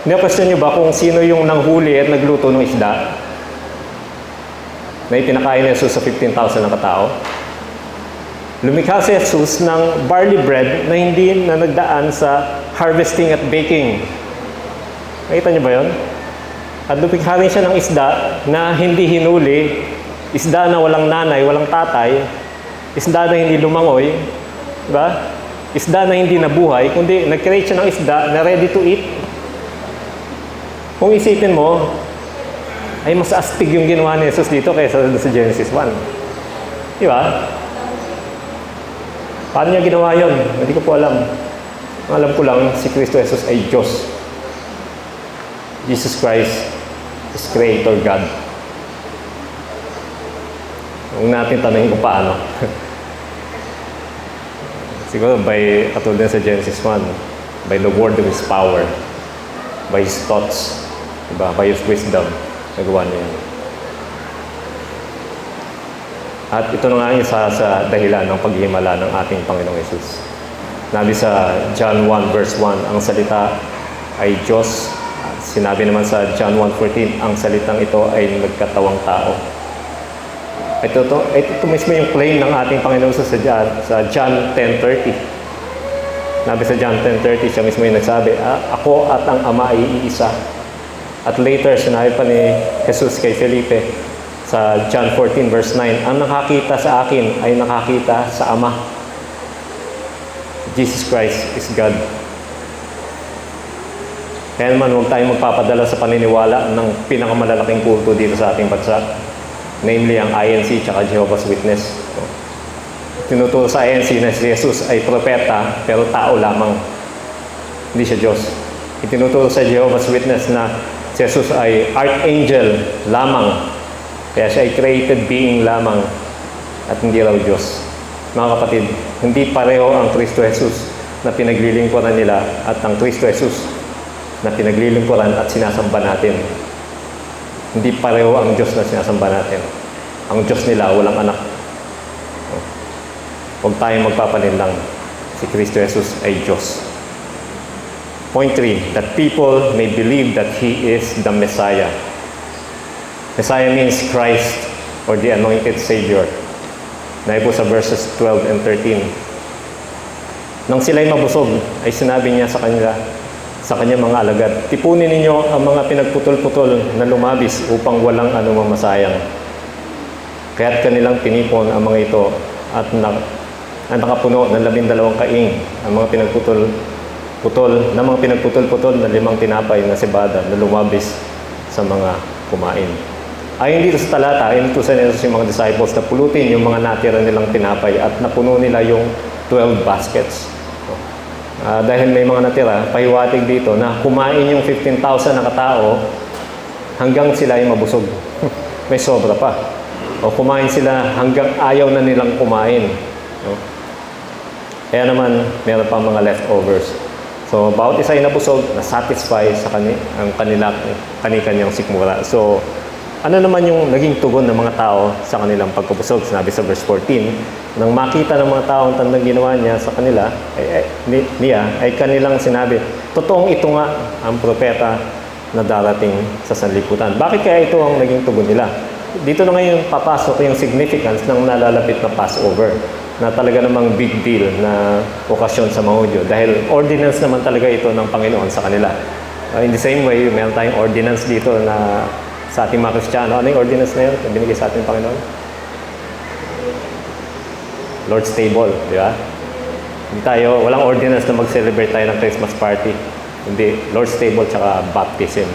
Kine-question nyo ba kung sino yung nanghuli at nagluto ng isda na ipinakain ni Jesus sa 15,000 na katao? Lumikha si Jesus ng barley bread na hindi na nagdaan sa harvesting at baking. Nakita niyo ba yun? At lumikha rin siya ng isda na hindi hinuli, isda na walang nanay, walang tatay, isda na hindi lumangoy, diba? Isda na hindi nabuhay, kundi nag-create siya ng isda na ready to eat. Kung isipin mo, ay mas astig yung ginawa ni Jesus dito kaysa sa Genesis 1. Di ba? Paano niya ginawa yun? Hindi ko po alam. Ang alam ko lang, si Kristo Jesus ay Diyos. Jesus Christ is Creator God. Huwag natin tanongin kung paano. Siguro by, katulad sa Genesis 1, by the word of His power, by His thoughts, diba? By His wisdom, nagawa niya yan. At ito na nga yung sa dahilan ng paghihimala ng ating Panginoong Yesus. Nabi sa John 1 verse 1, ang salita ay Diyos. Sinabi naman sa John 1:14, ang salitang ito ay nagkatawang tao. Ito mismo yung claim ng ating Panginoong Yesus sa John 10:30. Nabi sa John 10:30, siya mismo yung nagsabi, ako at ang Ama ay iisa. At later, sinabi pa ni Jesus kay Felipe sa John 14 verse 9, ang nakakita sa akin ay nakakita sa Ama. Jesus Christ is God. Kaya naman, huwag tayong magpapadala sa paniniwala ng pinakamalalaking kulto dito sa ating bansa. Namely, ang INC at Jehovah's Witness. Tinuturo sa INC na si Jesus ay propeta, pero tao lamang. Hindi siya Diyos. Itinuturo sa Jehovah's Witness na si Jesus ay archangel lamang. Kaya siya ay created being lamang at hindi raw Diyos. Mga kapatid, hindi pareho ang Kristo Jesus na pinaglilingkuran nila at ang Kristo Jesus na pinaglilingkuran at sinasamba natin. Hindi pareho ang Diyos na sinasamba natin. Ang Diyos nila walang anak. Huwag tayong magpapalinlang. Si Kristo Jesus ay Diyos. Point 3, that people may believe that He is the Messiah. Messiah means Christ or the Anointed Savior. Dahil po sa verses 12 and 13. Nang sila'y mabusog, ay sinabi niya sa kanyang mga alagad, tipunin ninyo ang mga pinagputol-putol na lumabis upang walang anumang masayang. Kaya't kanilang tinipon ang mga ito at nakapuno ng 12 kaing ang mga pinagputol na 5 tinapay na sibada na lumabis sa mga kumain. Ayon dito sa talata, inutusan nila yung mga disciples na pulutin yung mga natira nilang tinapay at napuno nila yung 12 baskets. Dahil may mga natira, pahiwatig dito na kumain yung 15,000 na katao hanggang sila ay mabusog. May sobra pa. O kumain sila hanggang ayaw na nilang kumain. Kaya naman, meron pa mga leftovers. So, bawat isa ay nabusog, na-satisfy sa kanyang sikmura. So, ano naman yung naging tugon ng mga tao sa kanilang pagkabusog? Sinabi sa verse 14, nang makita ng mga tao ang tandang ginawa niya sa kanila, ay kanilang sinabi, totoong ito nga ang propeta na darating sa sanlibutan. Bakit kaya ito ang naging tugon nila? Dito na ngayon papasok yung significance ng nalalapit na Passover. na talaga namang big deal na okasyon sa mga Hudyo dahil ordinance naman talaga ito ng Panginoon sa kanila. In the same way, meron tayong ordinance dito na sa ating mga Kristiyano. Ano yung ordinance na yun na binigay sa ating Panginoon? Lord's Table, di ba? Hindi tayo, walang ordinance na mag-celebrate tayo ng Christmas party. Hindi, Lord's Table tsaka baptism.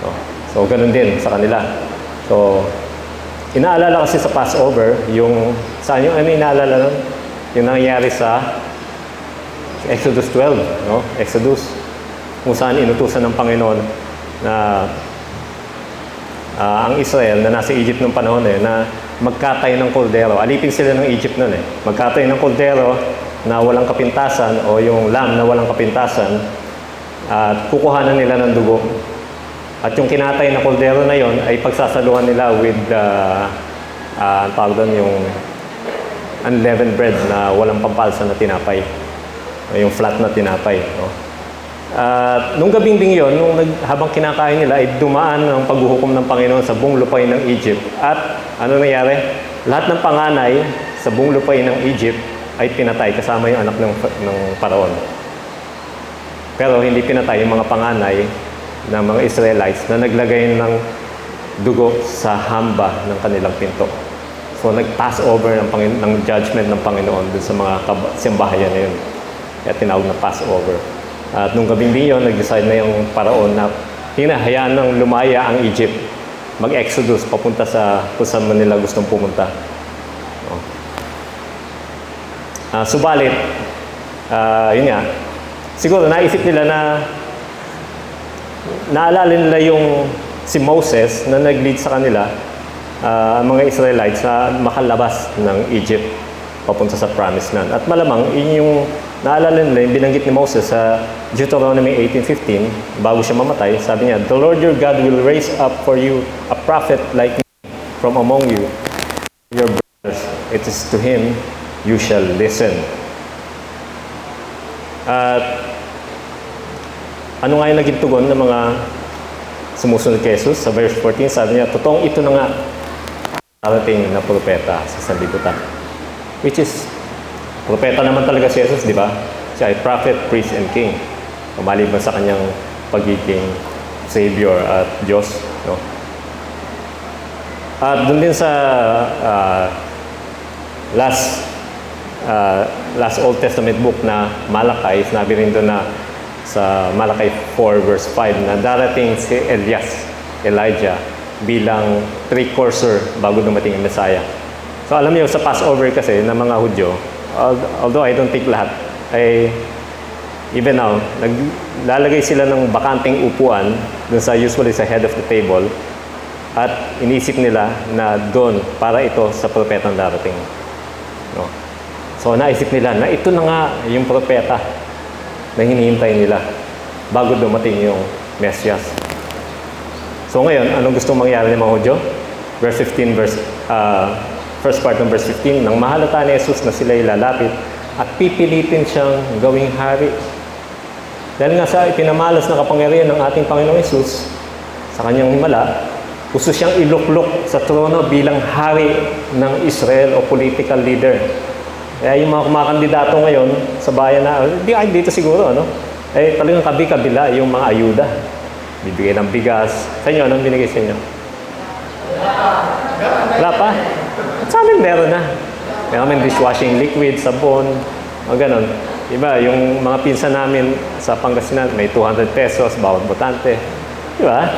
No? So, ganun din sa kanila. So, inaalala kasi sa Passover, yung, saan yung ano inaalala nun? Yung nangyayari sa Exodus 12, no? Exodus, kung saan inutusan ng Panginoon na ang Israel na nasa Egypt nung panahon na magkatay ng koldero. Alipin sila ng Egypt nun Magkatay ng koldero na walang kapintasan o yung lamb na walang kapintasan at kukuhanan nila ng dugo. At yung kinatay na koldero na yon ay pagsasaluhan nila with tawag doon yung unleavened bread na walang pampalsa na tinapay. Yung flat na tinapay. No? Nung gabing ding yun, habang kinakain nila, ay dumaan ang paghuhukom ng Panginoon sa buong lupain ng Egypt. At ano nangyari? Lahat ng panganay sa buong lupain ng Egypt ay pinatay kasama yung anak ng Paraon. Pero hindi pinatay yung mga panganay ng mga Israelites na naglagay ng dugo sa hamba ng kanilang pinto. So nag-pass over ng judgment ng Panginoon dun sa mga simbahayan na yun. Kaya tinawag na Passover. At nung gabing din yun, nag-decide na yung Paraon na hinahayaan ng lumaya ang Egypt. Mag-exodus papunta sa kung saan man nila gustong pumunta. Subalit, yun nga, siguro naisip nila na naalala nila yung si Moses na nag-lead sa kanila, ang mga Israelites na makalabas ng Egypt papunta sa Promised Land. At malamang, yung naalala nila yung binanggit ni Moses sa Deuteronomy 18:15, bago siya mamatay, sabi niya, "The Lord your God will raise up for you a prophet like me from among you, your brothers. It is to him you shall listen." At ano nga yung naging tugon ng mga sumusunod kay Jesus? Sa verse 14, sabi niya, "Totoong ito na nga darating na propeta sa sanlibutan." Which is, propeta naman talaga si Jesus, di ba? Siya ay prophet, priest, and king. Maliban sa kanyang pagiging Savior at Diyos. No? At doon din sa last Old Testament book na Malakay, sinabi rin doon na sa Malakay 4 verse 5 na darating si Elijah bilang precursor bago dumating ang Messiah. So alam niyo sa Passover kasi ng mga Hudyo, although I don't think lahat, ay even now, naglalagay sila ng bakanting upuan dun sa usually sa head of the table at inisip nila na doon para ito sa propetang darating. No? So naisip nila na ito na nga yung propeta na hinihintay nila bago dumating yung Mesias. So ngayon, anong gustong mangyari ng mga Hudyo? Verse 15, first part ng verse 15, nang mahalata ni Jesus na sila ilalapit at pipilitin siyang gawing hari. Dahil nga sa ipinamalas na kapangyarihan ng ating Panginoong Jesus sa kanyang himala, gusto siyang iluklok sa trono bilang hari ng Israel o political leader. Kaya yung mga kumakandidato ngayon sa bayan na, dito siguro, talagang kabi-kabila yung mga ayuda. Bibigay ng bigas. Sa inyo, anong binigay sa inyo? Wala pa? At sa amin meron na. Meron kami dishwashing liquid, sabon, o ganon. Diba, yung mga pinsan namin sa Pangasinan, may 200 pesos bawat botante. Diba?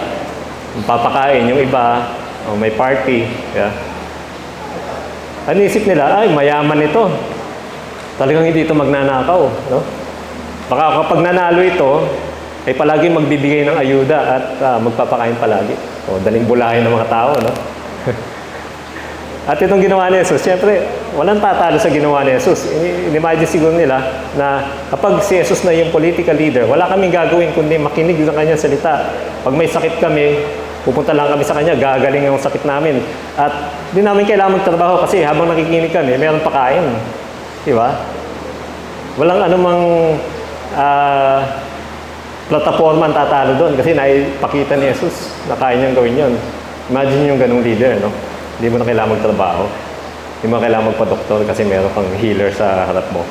Papakain yung iba, o may party. Diba? Ano isip nila? Ay, mayaman ito. Talagang hindi ito magnanakaw. No? Baka kapag nanalo ito, ay palagi magbibigay ng ayuda at magpapakain palagi. O, daling bulahin ng mga tao, no? At itong ginawa ni Jesus, siyempre, walang tatalo sa ginawa ni Jesus. Imagine siguro nila na kapag si Jesus na yung political leader, wala kaming gagawin kundi makinig sa kanyang salita. Pag may sakit kami, pupunta lang kami sa kanya, gagaling ang sakit namin. At di namin kailangan magtrabaho kasi habang nakikinig kami, mayroong pakain. Di ba? Walang anumang plataforma ang tatalo doon kasi naipakita ni Jesus na kaya niyang gawin yun. Imagine yung ganung leader, no? Hindi mo na kailangan magtrabaho. Hindi mo kailangan magpa-doktor kasi meron kang healer sa harap mo.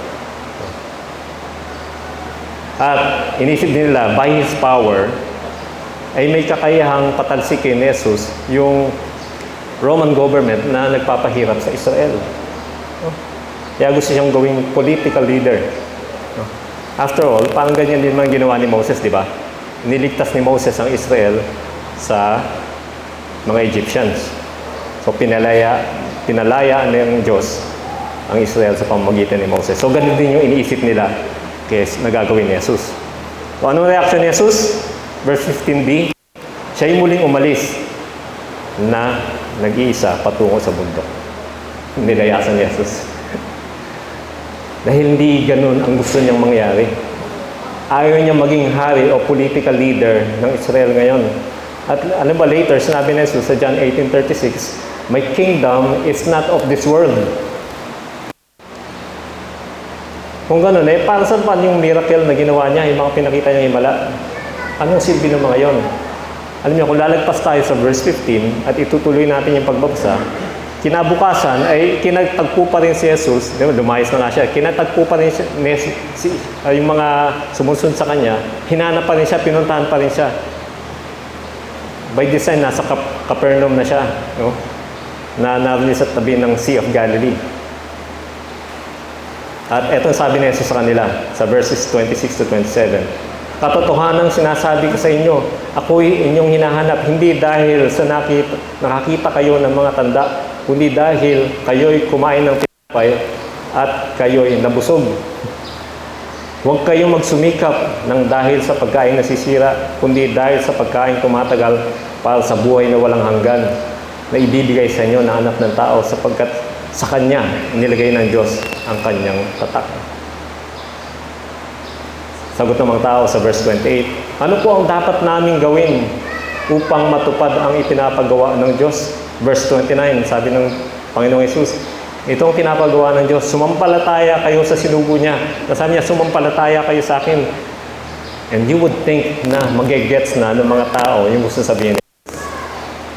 At inisip din nila, by His power, ay may kakayahang patalsikin ni Jesus yung Roman government na nagpapahirap sa Israel. Kaya gusto siyang gawing political leader. After all, parang ganyan din man ginawa ni Moses, di ba? Niligtas ni Moses ang Israel sa mga Egyptians. So pinalaya ng Diyos ang Israel sa pamamagitan ni Moses. So ganun din yung iniisip nila kaya nagagawin ni Jesus. So anong reaction ni Jesus? Verse 15b, siya'y muling umalis na nag-iisa patungo sa bundok. Nilayasan ni Jesus. Dahil hindi ganun ang gusto niyang mangyari. Ayaw niya maging hari o political leader ng Israel ngayon. At alam ba later, sinabi ni Jesus sa John 18:36, my kingdom is not of this world. Kung gano'n para saan pa yung miracle na ginawa niya, yung mga pinakita niya himala? Anong silbi ng mga yon? Alam niyo, kung lalagpas tayo sa verse 15 at itutuloy natin yung pagbabasa, kinabukasan ay kinatagpo pa rin si Jesus, di ba, lumayas na nga siya, kinatagpo pa rin siya, yung mga sumusunod sa kanya, hinanap pa rin siya, pinuntahan pa rin siya. By design, nasa Capernaum na siya, no? Na naroon sa tabi ng Sea of Galilee. At eto sabi ni Jesus sa kanila, sa verses 26 to 27, katotohanan sinasabi ko sa inyo, ako'y inyong hinahanap, hindi dahil sa nakakita kayo ng mga tanda, kundi dahil kayo'y kumain ng tinapay at kayo'y nabusog. Huwag kayong magsumikap ng dahil sa pagkain nasisira, kundi dahil sa pagkain tumatagal para sa buhay na walang hanggan, na ibibigay sa inyo na anak ng tao sapagkat sa Kanya nilagay ng Diyos ang Kanyang tatak. Sagot ng mga tao sa verse 28, ano po ang dapat naming gawin upang matupad ang ipinapagawa ng Diyos? Verse 29, sabi ng Panginoong Hesus, itong pinapagawa ng Diyos, sumampalataya kayo sa sinugo niya. Sabi niya, sumampalataya kayo sa akin. And you would think na magigets na ng mga tao yung gusto sabihin.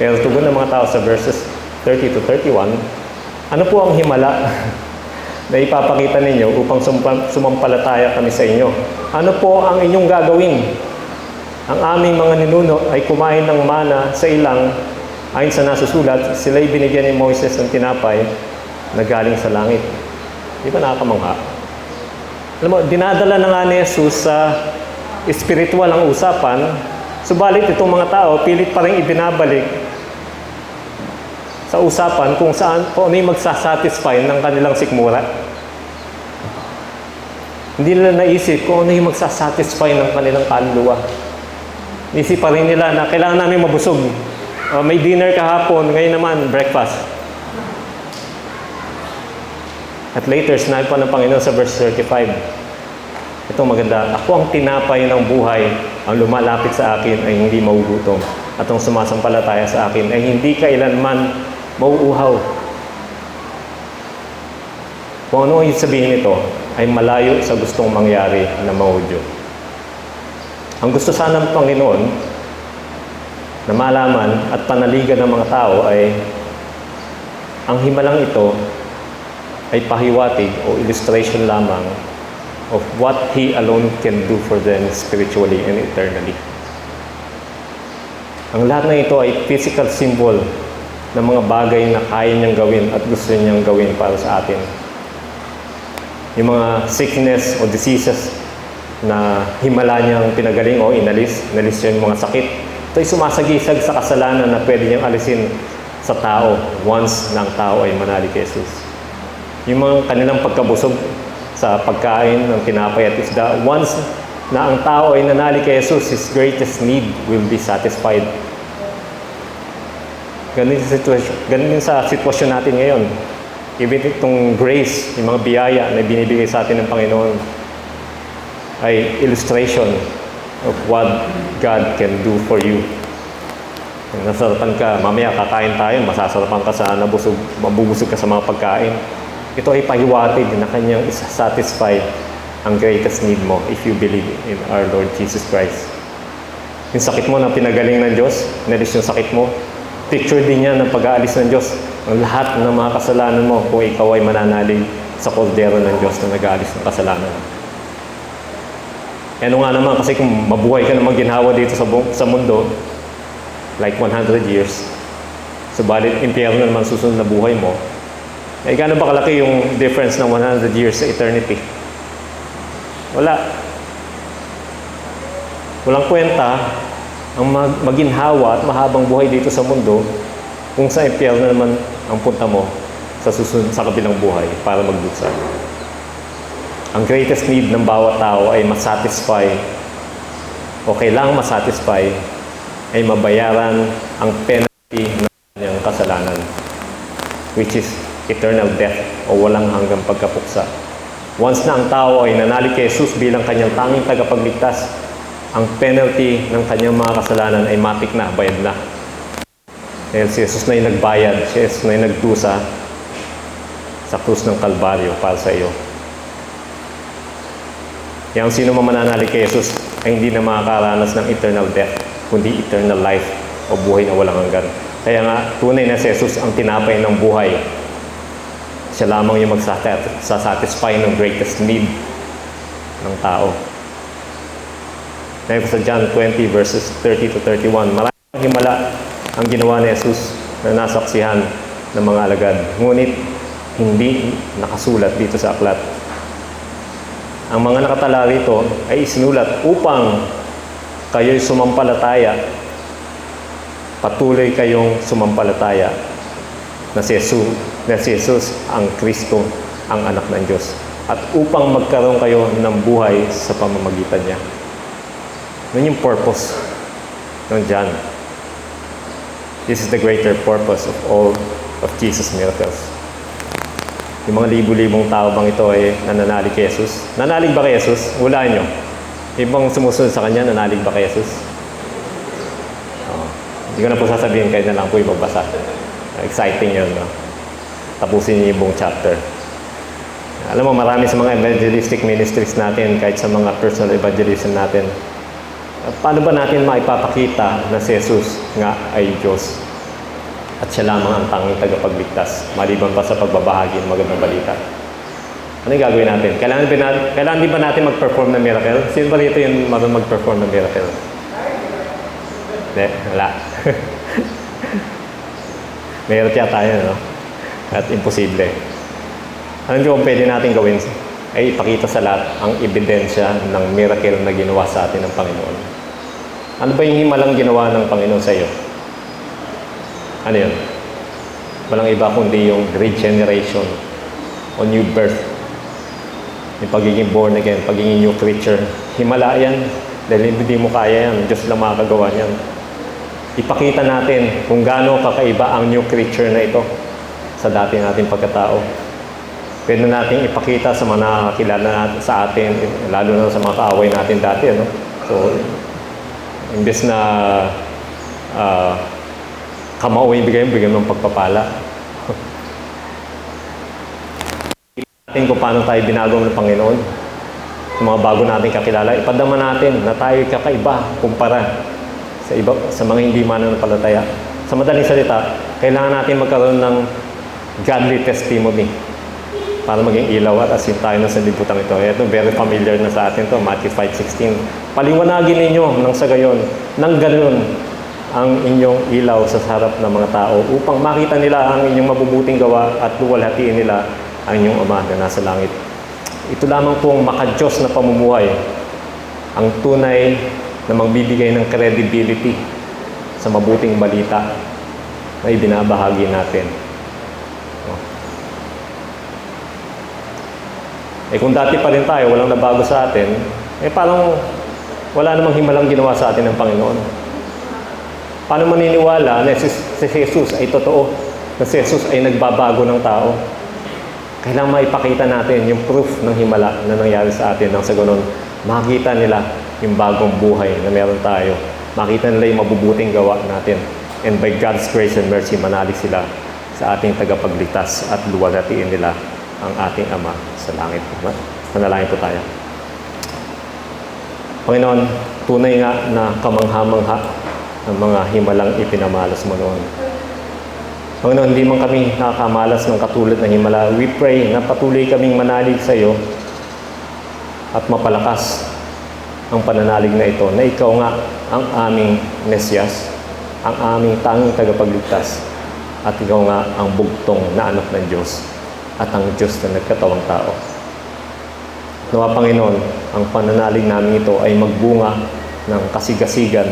Pero tugon ng mga tao sa verses 30 to 31, ano po ang himala na ipapakita ninyo upang sumampalataya kami sa inyo? Ano po ang inyong gagawin? Ang aming mga ninuno ay kumain ng mana sa ilang, ayon sa nasusulat, sila'y binigyan ni Moises ng tinapay na galing sa langit. Di ba nakakamangha? Alam mo, dinadala na nga ni Jesus sa spiritual ang usapan, subalit itong mga tao, pilit pa rin ibinabalik sa usapan kung ano yung magsasatisfy ng kanilang sikmura. Hindi nila naisip kung ano yung magsasatisfy ng kanilang kaluluwa. Isip pa rin nila na kailangan namin mabusog. May dinner kahapon, ngayon naman breakfast. At later, sinabi pa ng Panginoon sa verse 35, ito maganda, ako ang tinapay ng buhay, ang lumalapit sa akin ay hindi maugutom, at ang sumasampalataya sa akin ay hindi kailanman mauuhaw. Kung ano yung sabihin nito, ay malayo sa gustong mangyari na maudyo. Ang gusto sana ng Panginoon na malaman at panaligan ng mga tao ay ang himalang ito ay pahiwatig o illustration lamang of what He alone can do for them spiritually and eternally. Ang lahat na ito ay physical symbol ng mga bagay na kaya niyang gawin at gusto niyang gawin para sa atin. Yung mga sickness o diseases na himala niyang pinagaling o inalis yung mga sakit. Ito ay sumasagisag sa kasalanan na pwede niyang alisin sa tao once na ang tao ay manalig kay Jesus. Yung mga kanilang pagkabusog sa pagkain ng tinapay at isda, once na ang tao ay nanalig kay Jesus, his greatest need will be satisfied. Ganun din sa sitwasyon natin ngayon. Even itong grace, yung mga biyaya na binibigay sa atin ng Panginoon ay illustration of what God can do for you. Kung nasarapan ka, mamaya kakain tayo, masasarapan ka sa mabubusog ka sa mga pagkain. Ito ay pahiwatig na kanyang isasatisfy ang greatest need mo if you believe in our Lord Jesus Christ. Yung sakit mo na pinagaling ng Diyos, inalis yung sakit mo, Picture din yan ng pag-aalis ng Diyos. Ang lahat ng mga kasalanan mo kung ikaw ay mananalig sa kordero ng Diyos na nag-aalis ng kasalanan. Ano nga naman, kasi kung mabuhay ka na maginhawa dito sa mundo, like 100 years, subalit impyerno naman susunod na buhay mo, ay gaano ba kalaki yung difference ng 100 years sa eternity? Wala. Walang kwenta ang maginhawa at mahabang buhay dito sa mundo kung sa impyerno naman ang punta mo sa susunod sa kabilang buhay para magdusa. Ang greatest need ng bawat tao ay masatisfy o kailangang masatisfy ay mabayaran ang penalty ng kanyang kasalanan, which is eternal death o walang hanggang pagkapuksa. Once na ang tao ay nanalig kay Jesus bilang kanyang tanging tagapagligtas, ang penalty ng kanyang mga kasalanan ay matik na, bayad na. Dahil si Jesus na yung nagbayad, si Jesus na yung nagdusa sa krus ng Kalbaryo para sa iyo. Yang sino man mananalig kay Jesus ay hindi na makakaranas ng eternal death, kundi eternal life o buhay na walang hanggan. Kaya nga, tunay na si Jesus ang tinapay ng buhay. Siya lamang yung magsasatisfy ng greatest need ng tao. Ngayon sa John 20 verses 30 to 31, maraming himala ang ginawa ni Jesus na nasaksihan ng mga alagad. Ngunit hindi nakasulat dito sa aklat. Ang mga nakatala rito ay isinulat upang kayo'y sumampalataya, patuloy kayong sumampalataya na si Jesus ang Kristo, ang anak ng Diyos, at upang magkaroon kayo ng buhay sa pamamagitan niya. Yun yung purpose ng John. This is the greater purpose of all of Jesus' miracles. Yung mga libu-libong tao bang ito ay nananalig kay Jesus? Nanalig ba kay Jesus? Hulaan nyo. Ibang sumusunod sa Kanya, nanalig ba kay Jesus? Hindi ko na po sasabihin, kayo na lang po ibabasa. Exciting yun, no? Tapusin niyo yung buong chapter. Alam mo, marami sa mga evangelistic ministries natin, kahit sa mga personal evangelism natin, paano ba natin maipapakita na si Jesus nga ay Diyos at siya lamang ang tanging tagapagligtas maliban pa sa pagbabahagi ng magandang balita? Ano yung gagawin natin? Kailangan din ba natin mag-perform ng miracle? Sino ba dito yung marunong mag-perform ng miracle? Hindi, wala. Meron kaya tayo, no? At imposible. Ano yung pwede natin gawin? Ay ipakita sa lahat ang ebidensya ng miracle na ginawa sa atin ng Panginoon. Ano ba yung himalang ginawa ng Panginoon sa iyo? Ano yun? Walang iba kundi yung regeneration o new birth. Yung pagiging born again, pagiging new creature. Himala yan. Dahil hindi mo kaya yan. Diyos lang makakagawa yan. Ipakita natin kung gaano kakaiba ang new creature na ito sa dati nating pagkatao. Pwede natin ipakita sa mga nakakilala sa atin, lalo na sa mga kaaway natin dati. Ano? So, imbes na kamao yung bigyan ng pagpapala. Natin kung paano tayo binago ng Panginoon. Sa mga bago natin kakilala, ipadama natin na tayo kakaiba kumpara sa mga hindi mananampalataya. Sa madaling salita, kailangan natin magkaroon ng godly testimony para maging ilaw at asin tayo na sa libutan ito. Ito, very familiar na sa atin to, Matthew 5:16. Paliwanagin ninyo nang sa gayon, nang ganon ang inyong ilaw sa harap ng mga tao upang makita nila ang inyong mabubuting gawa at luwalhatiin nila ang inyong Ama na nasa langit. Ito lamang pong maka-Diyos na pamumuhay ang tunay na magbibigay ng credibility sa mabuting balita na ibinabahagi natin. Kung dati pa rin tayo, walang nabago sa atin, parang wala namang himalang ginawa sa atin ng Panginoon. Paano maniniwala na si Jesus ay totoo, na si Jesus ay nagbabago ng tao? Kailangan maipakita natin yung proof ng himala na nangyari sa atin nang sa ganun, makita nila yung bagong buhay na meron tayo. Makita nila yung mabubuting gawa natin. And by God's grace and mercy, manalig sila sa ating tagapagligtas at luwalhatiin nila ang ating Ama sa langit. Manalangin po tayo. Panginoon, tunay nga na kamangha-mangha ang mga himalang ipinamalas mo noon. Panginoon, hindi man kami nakakamalas ng katulad ng himala. We pray na patuloy kaming manalig sa iyo at mapalakas ang pananalig na ito, na ikaw nga ang aming Mesyas, ang aming tanging tagapagligtas, at ikaw nga ang bugtong na anak ng Diyos at ang Diyos na nagkatawang tao. Nawa Panginoon, ang pananalig namin ito ay magbunga ng kasigasigan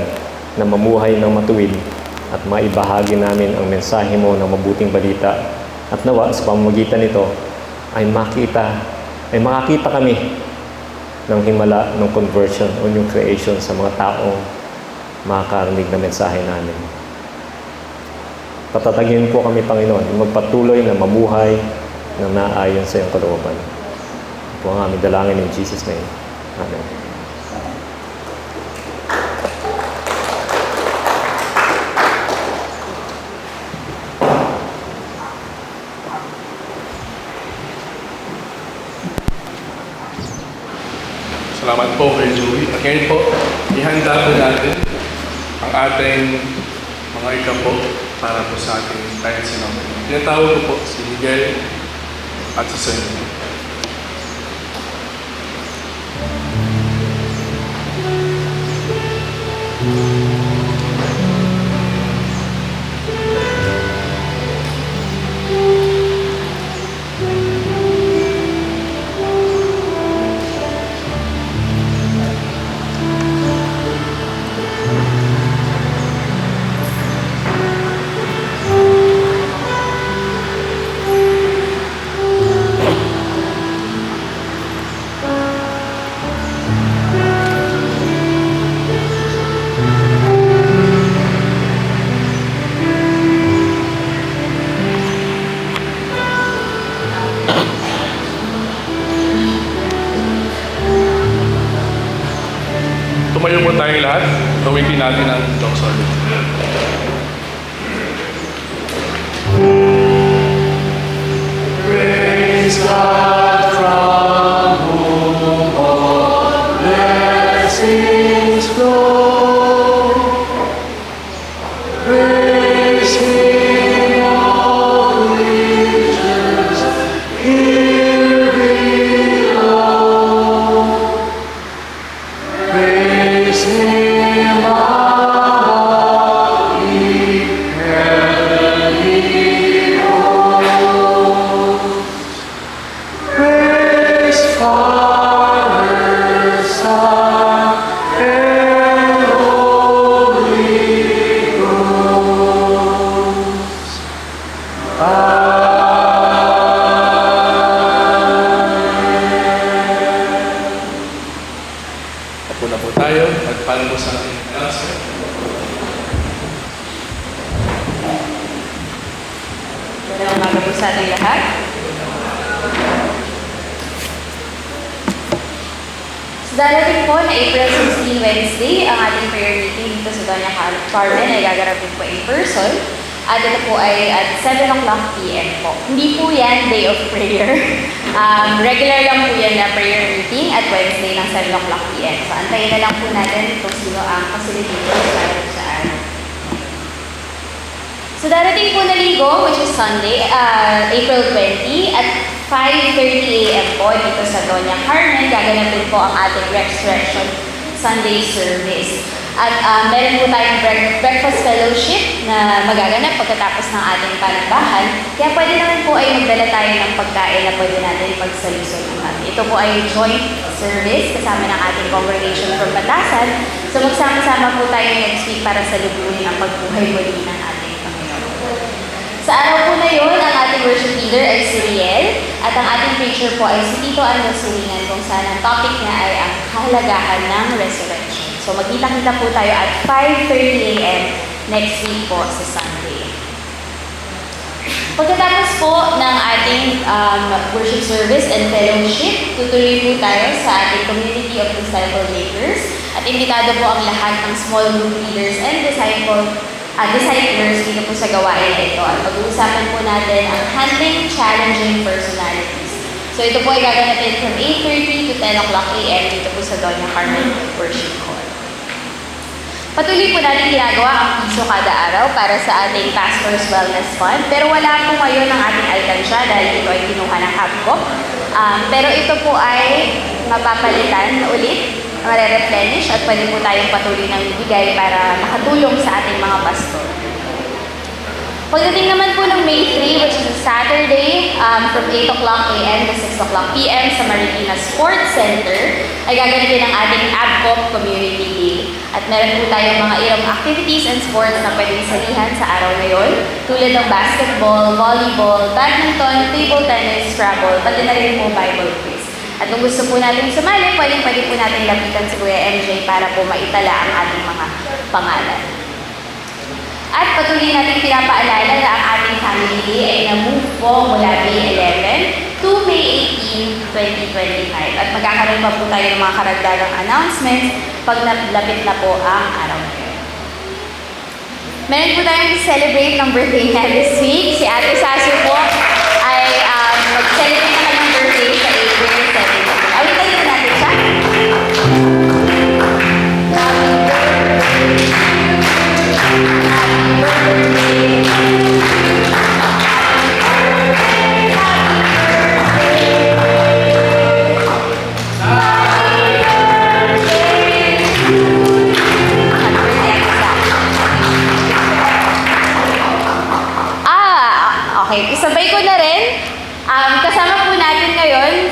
na mamuhay ng matuwid at maibahagi namin ang mensahe mo ng mabuting balita. At nawa sa pamamagitan nito ay makakita kami ng himala, ng conversion o new creation sa mga taong makakarinig na mensahe namin. Patatagin po kami, Panginoon, magpatuloy na mamuhay na naayon sa iyong kalooban. Ito po ang aming dalangin in Jesus' name. Amen. Salamat po kay Joey. At ngayon po, ihanda po natin ang ating mga ikapo para po sa ating kahit sino. Tinatawag ko po si Miguel at si Sonia. Tumayo po tayong lahat. Gawitin natin ang doxology. Praise God from whom all blessings flow. Praise Him, all creatures here below. Praise Him above, ye heavenly hosts. Praise Father, Son, and Holy Ghost. Apo na po tayo at paano po sa ating announcement. Magandang umaga po sa ating lahat. So, darating po na April 16, Wednesday, ang ating prayer meeting dito sa Doña Carmen ay gaganapin po in person. At ito po ay at 7 o'clock p.m. po. Hindi po yan day of prayer. Regular lang po yan na prayer meeting at Wednesday ng 7 o'clock p.m. So, antayin na lang po natin kung sino ang facilitator para sa araw. So, darating po na linggo, which is Sunday, April 20, at 5:30 a.m. po dito sa Doña Carmen, gaganapin po ang ating Resurrection Sunday service. At meron po tayong breakfast fellowship na magaganap pagkatapos ng ating panambahan. Kaya pwede naman po ay magdala tayo ng pagkain na pwede natin pagsalusunan. Ito po ay joint service kasama ng ating congregation from Batasan. So magsama-sama po tayo next week para salubuhin ang pagbuhay muli ng ating Panginoon. Sa araw po na yun, ang ating worship leader ay si Riel at ang ating preacher po ay si Tito Andres Sulingan, kung saan ang topic niya ay ang kahalagahan ng resurrection. So magkita-kita po tayo at 5:30 a.m. next week po sa Sunday. Pagkatapos po ng ating worship service and fellowship, tutuloy po tayo sa ating community of disciple makers at imbitado po ang lahat ng small group leaders and disciplers dito po sa gawain na ito. At pag-uusapan po natin ang handling challenging personalities. So ito po ay gaganapin from 8:30 to 10 o'clock a.m. dito po sa Doña Carmen Worship Hall. Patuloy po natin ginagawa ang piso kada araw para sa ating Pastor's Wellness Fund. Pero wala po ngayon ang ating alkansya dahil ito ay kinuha ng HAPCO. Pero ito po ay mapapalitan ulit, mare-replenish at pwede po tayong patuloy nang ibigay para makatulong sa ating mga pastor. Pagdating naman po ng May 3, which is a Saturday, from 8 o'clock a.m. to 6 o'clock p.m. sa Marikina Sports Center, ay gaganapin ang ating ABCOP Community Day. At meron po tayong mga irong activities and sports na pwedeng salihan sa araw na yon, tulad ng basketball, volleyball, badminton, table tennis, Scrabble, pati na rin po Bible quiz. At kung gusto po natin sumali, pwede po natin lapitan si Kuya MJ para po maitala ang ating mga pangalan. At patuloy natin pinapaalala na ang ating family day ay na-move po mula May 11 to May 18, 2025. At magkakaroon pa po tayo ng mga karagdagang announcements pag nalapit na po ang araw na yun. Meron po tayong celebrate ng birthday na this week. Si Ate Sasu po ay mag-celebrate na kanyang birthday sa April 17. Awitan po natin siya. Okay, isabay ko na rin. Kasama po natin ngayon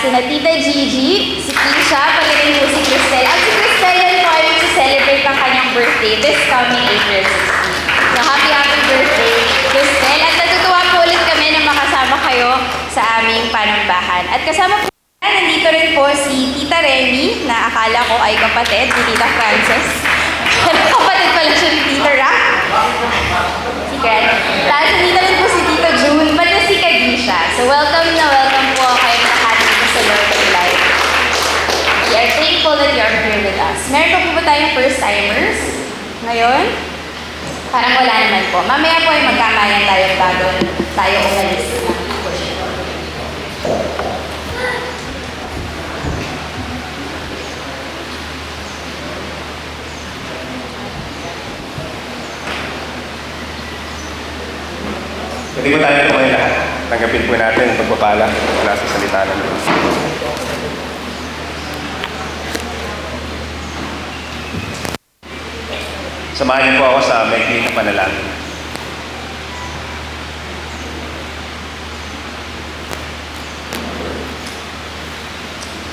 sina Tita Gigi, si Kisha, pati rin po si Cristel. At si Cristel yan po ay celebrate ang kanyang birthday this coming April 16. So happy birthday, Cristel. At natutuwa po ulit kami na makasama kayo sa aming panambahan. At kasama po nandito rin po si Tita Remy, na akala ko ay kapatid ni Tita Frances. Kapatid pala siya ni Tita Rock. Si Kren. Tapos nandito rin po si Tita June, pati si Kagisha. So welcome po kayo lahat dito sa Lord of Life. We are thankful that you are here with us. Meron pa po ba tayong first-timers ngayon? Parang wala naman po. Mamaya po ay magkamayan tayo bago tayo umalis. Hindi ko tayo tumayo lahat. Tanggapin po natin ang pagpapala mula sa salita ng Diyos. Samahan niyo po ako sa maikling na panalangin.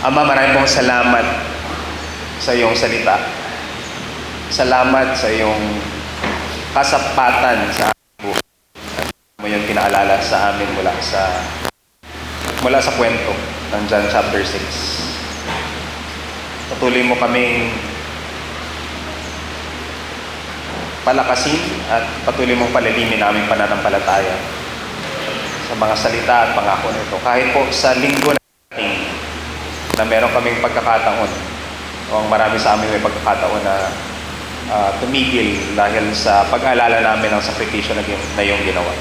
Ama, maraming pong salamat sa iyong salita. Salamat sa iyong kasapatan sa mo yung pinaalala sa amin mula sa kwento ng John chapter 6. Patuloy mo kaming palakasin at patuloy mong palilimin naming pananampalataya sa mga salita at pangako nito. Kahit po sa linggo natin na meron kaming pagkakataon o ang marami sa amin may pagkakataon na tumigil dahil sa pag-alala namin ng sakripisyo na iyong ginawa.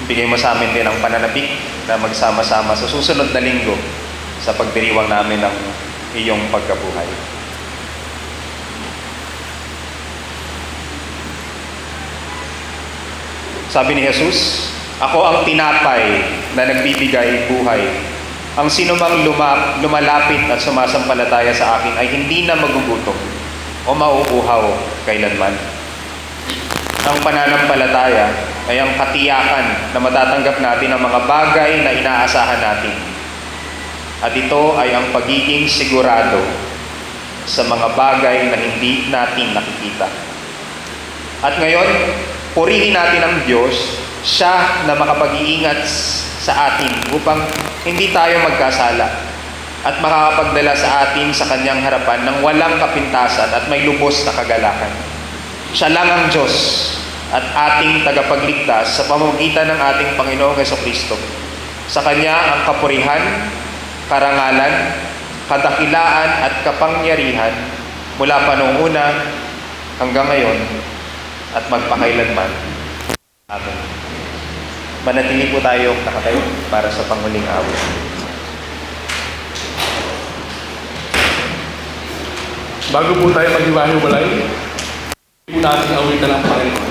Bigay mo sa amin din ang pananabik na magsama-sama sa susunod na linggo sa pagdiriwang namin ng iyong pagkabuhay. Sabi ni Jesus, ako ang tinapay na nagbibigay buhay. Ang sinumang lumalapit at sumasampalataya sa akin ay hindi na magugutom o mauuhaw kailanman. Ang pananampalataya ay ang katiyakan na matatanggap natin ang mga bagay na inaasahan natin. At ito ay ang pagiging sigurado sa mga bagay na hindi natin nakikita. At ngayon, purihin natin ang Diyos, siya na makapag-iingat sa atin upang hindi tayo magkasala at makakapagdala sa atin sa kanyang harapan ng walang kapintasan at may lubos na kagalakan. Siya lang ang Diyos at ating tagapagligtas sa pamamagitan ng ating Panginoong Jesucristo. Sa Kanya ang kapurihan, karangalan, kadakilaan at kapangyarihan mula pa noong una hanggang ngayon at magpakailanman. Amen. Manatili po tayo nakatayo para sa panghuling awit. Bago po tayo maghiwa-hiwalay, po natin awitan ng Panginoon.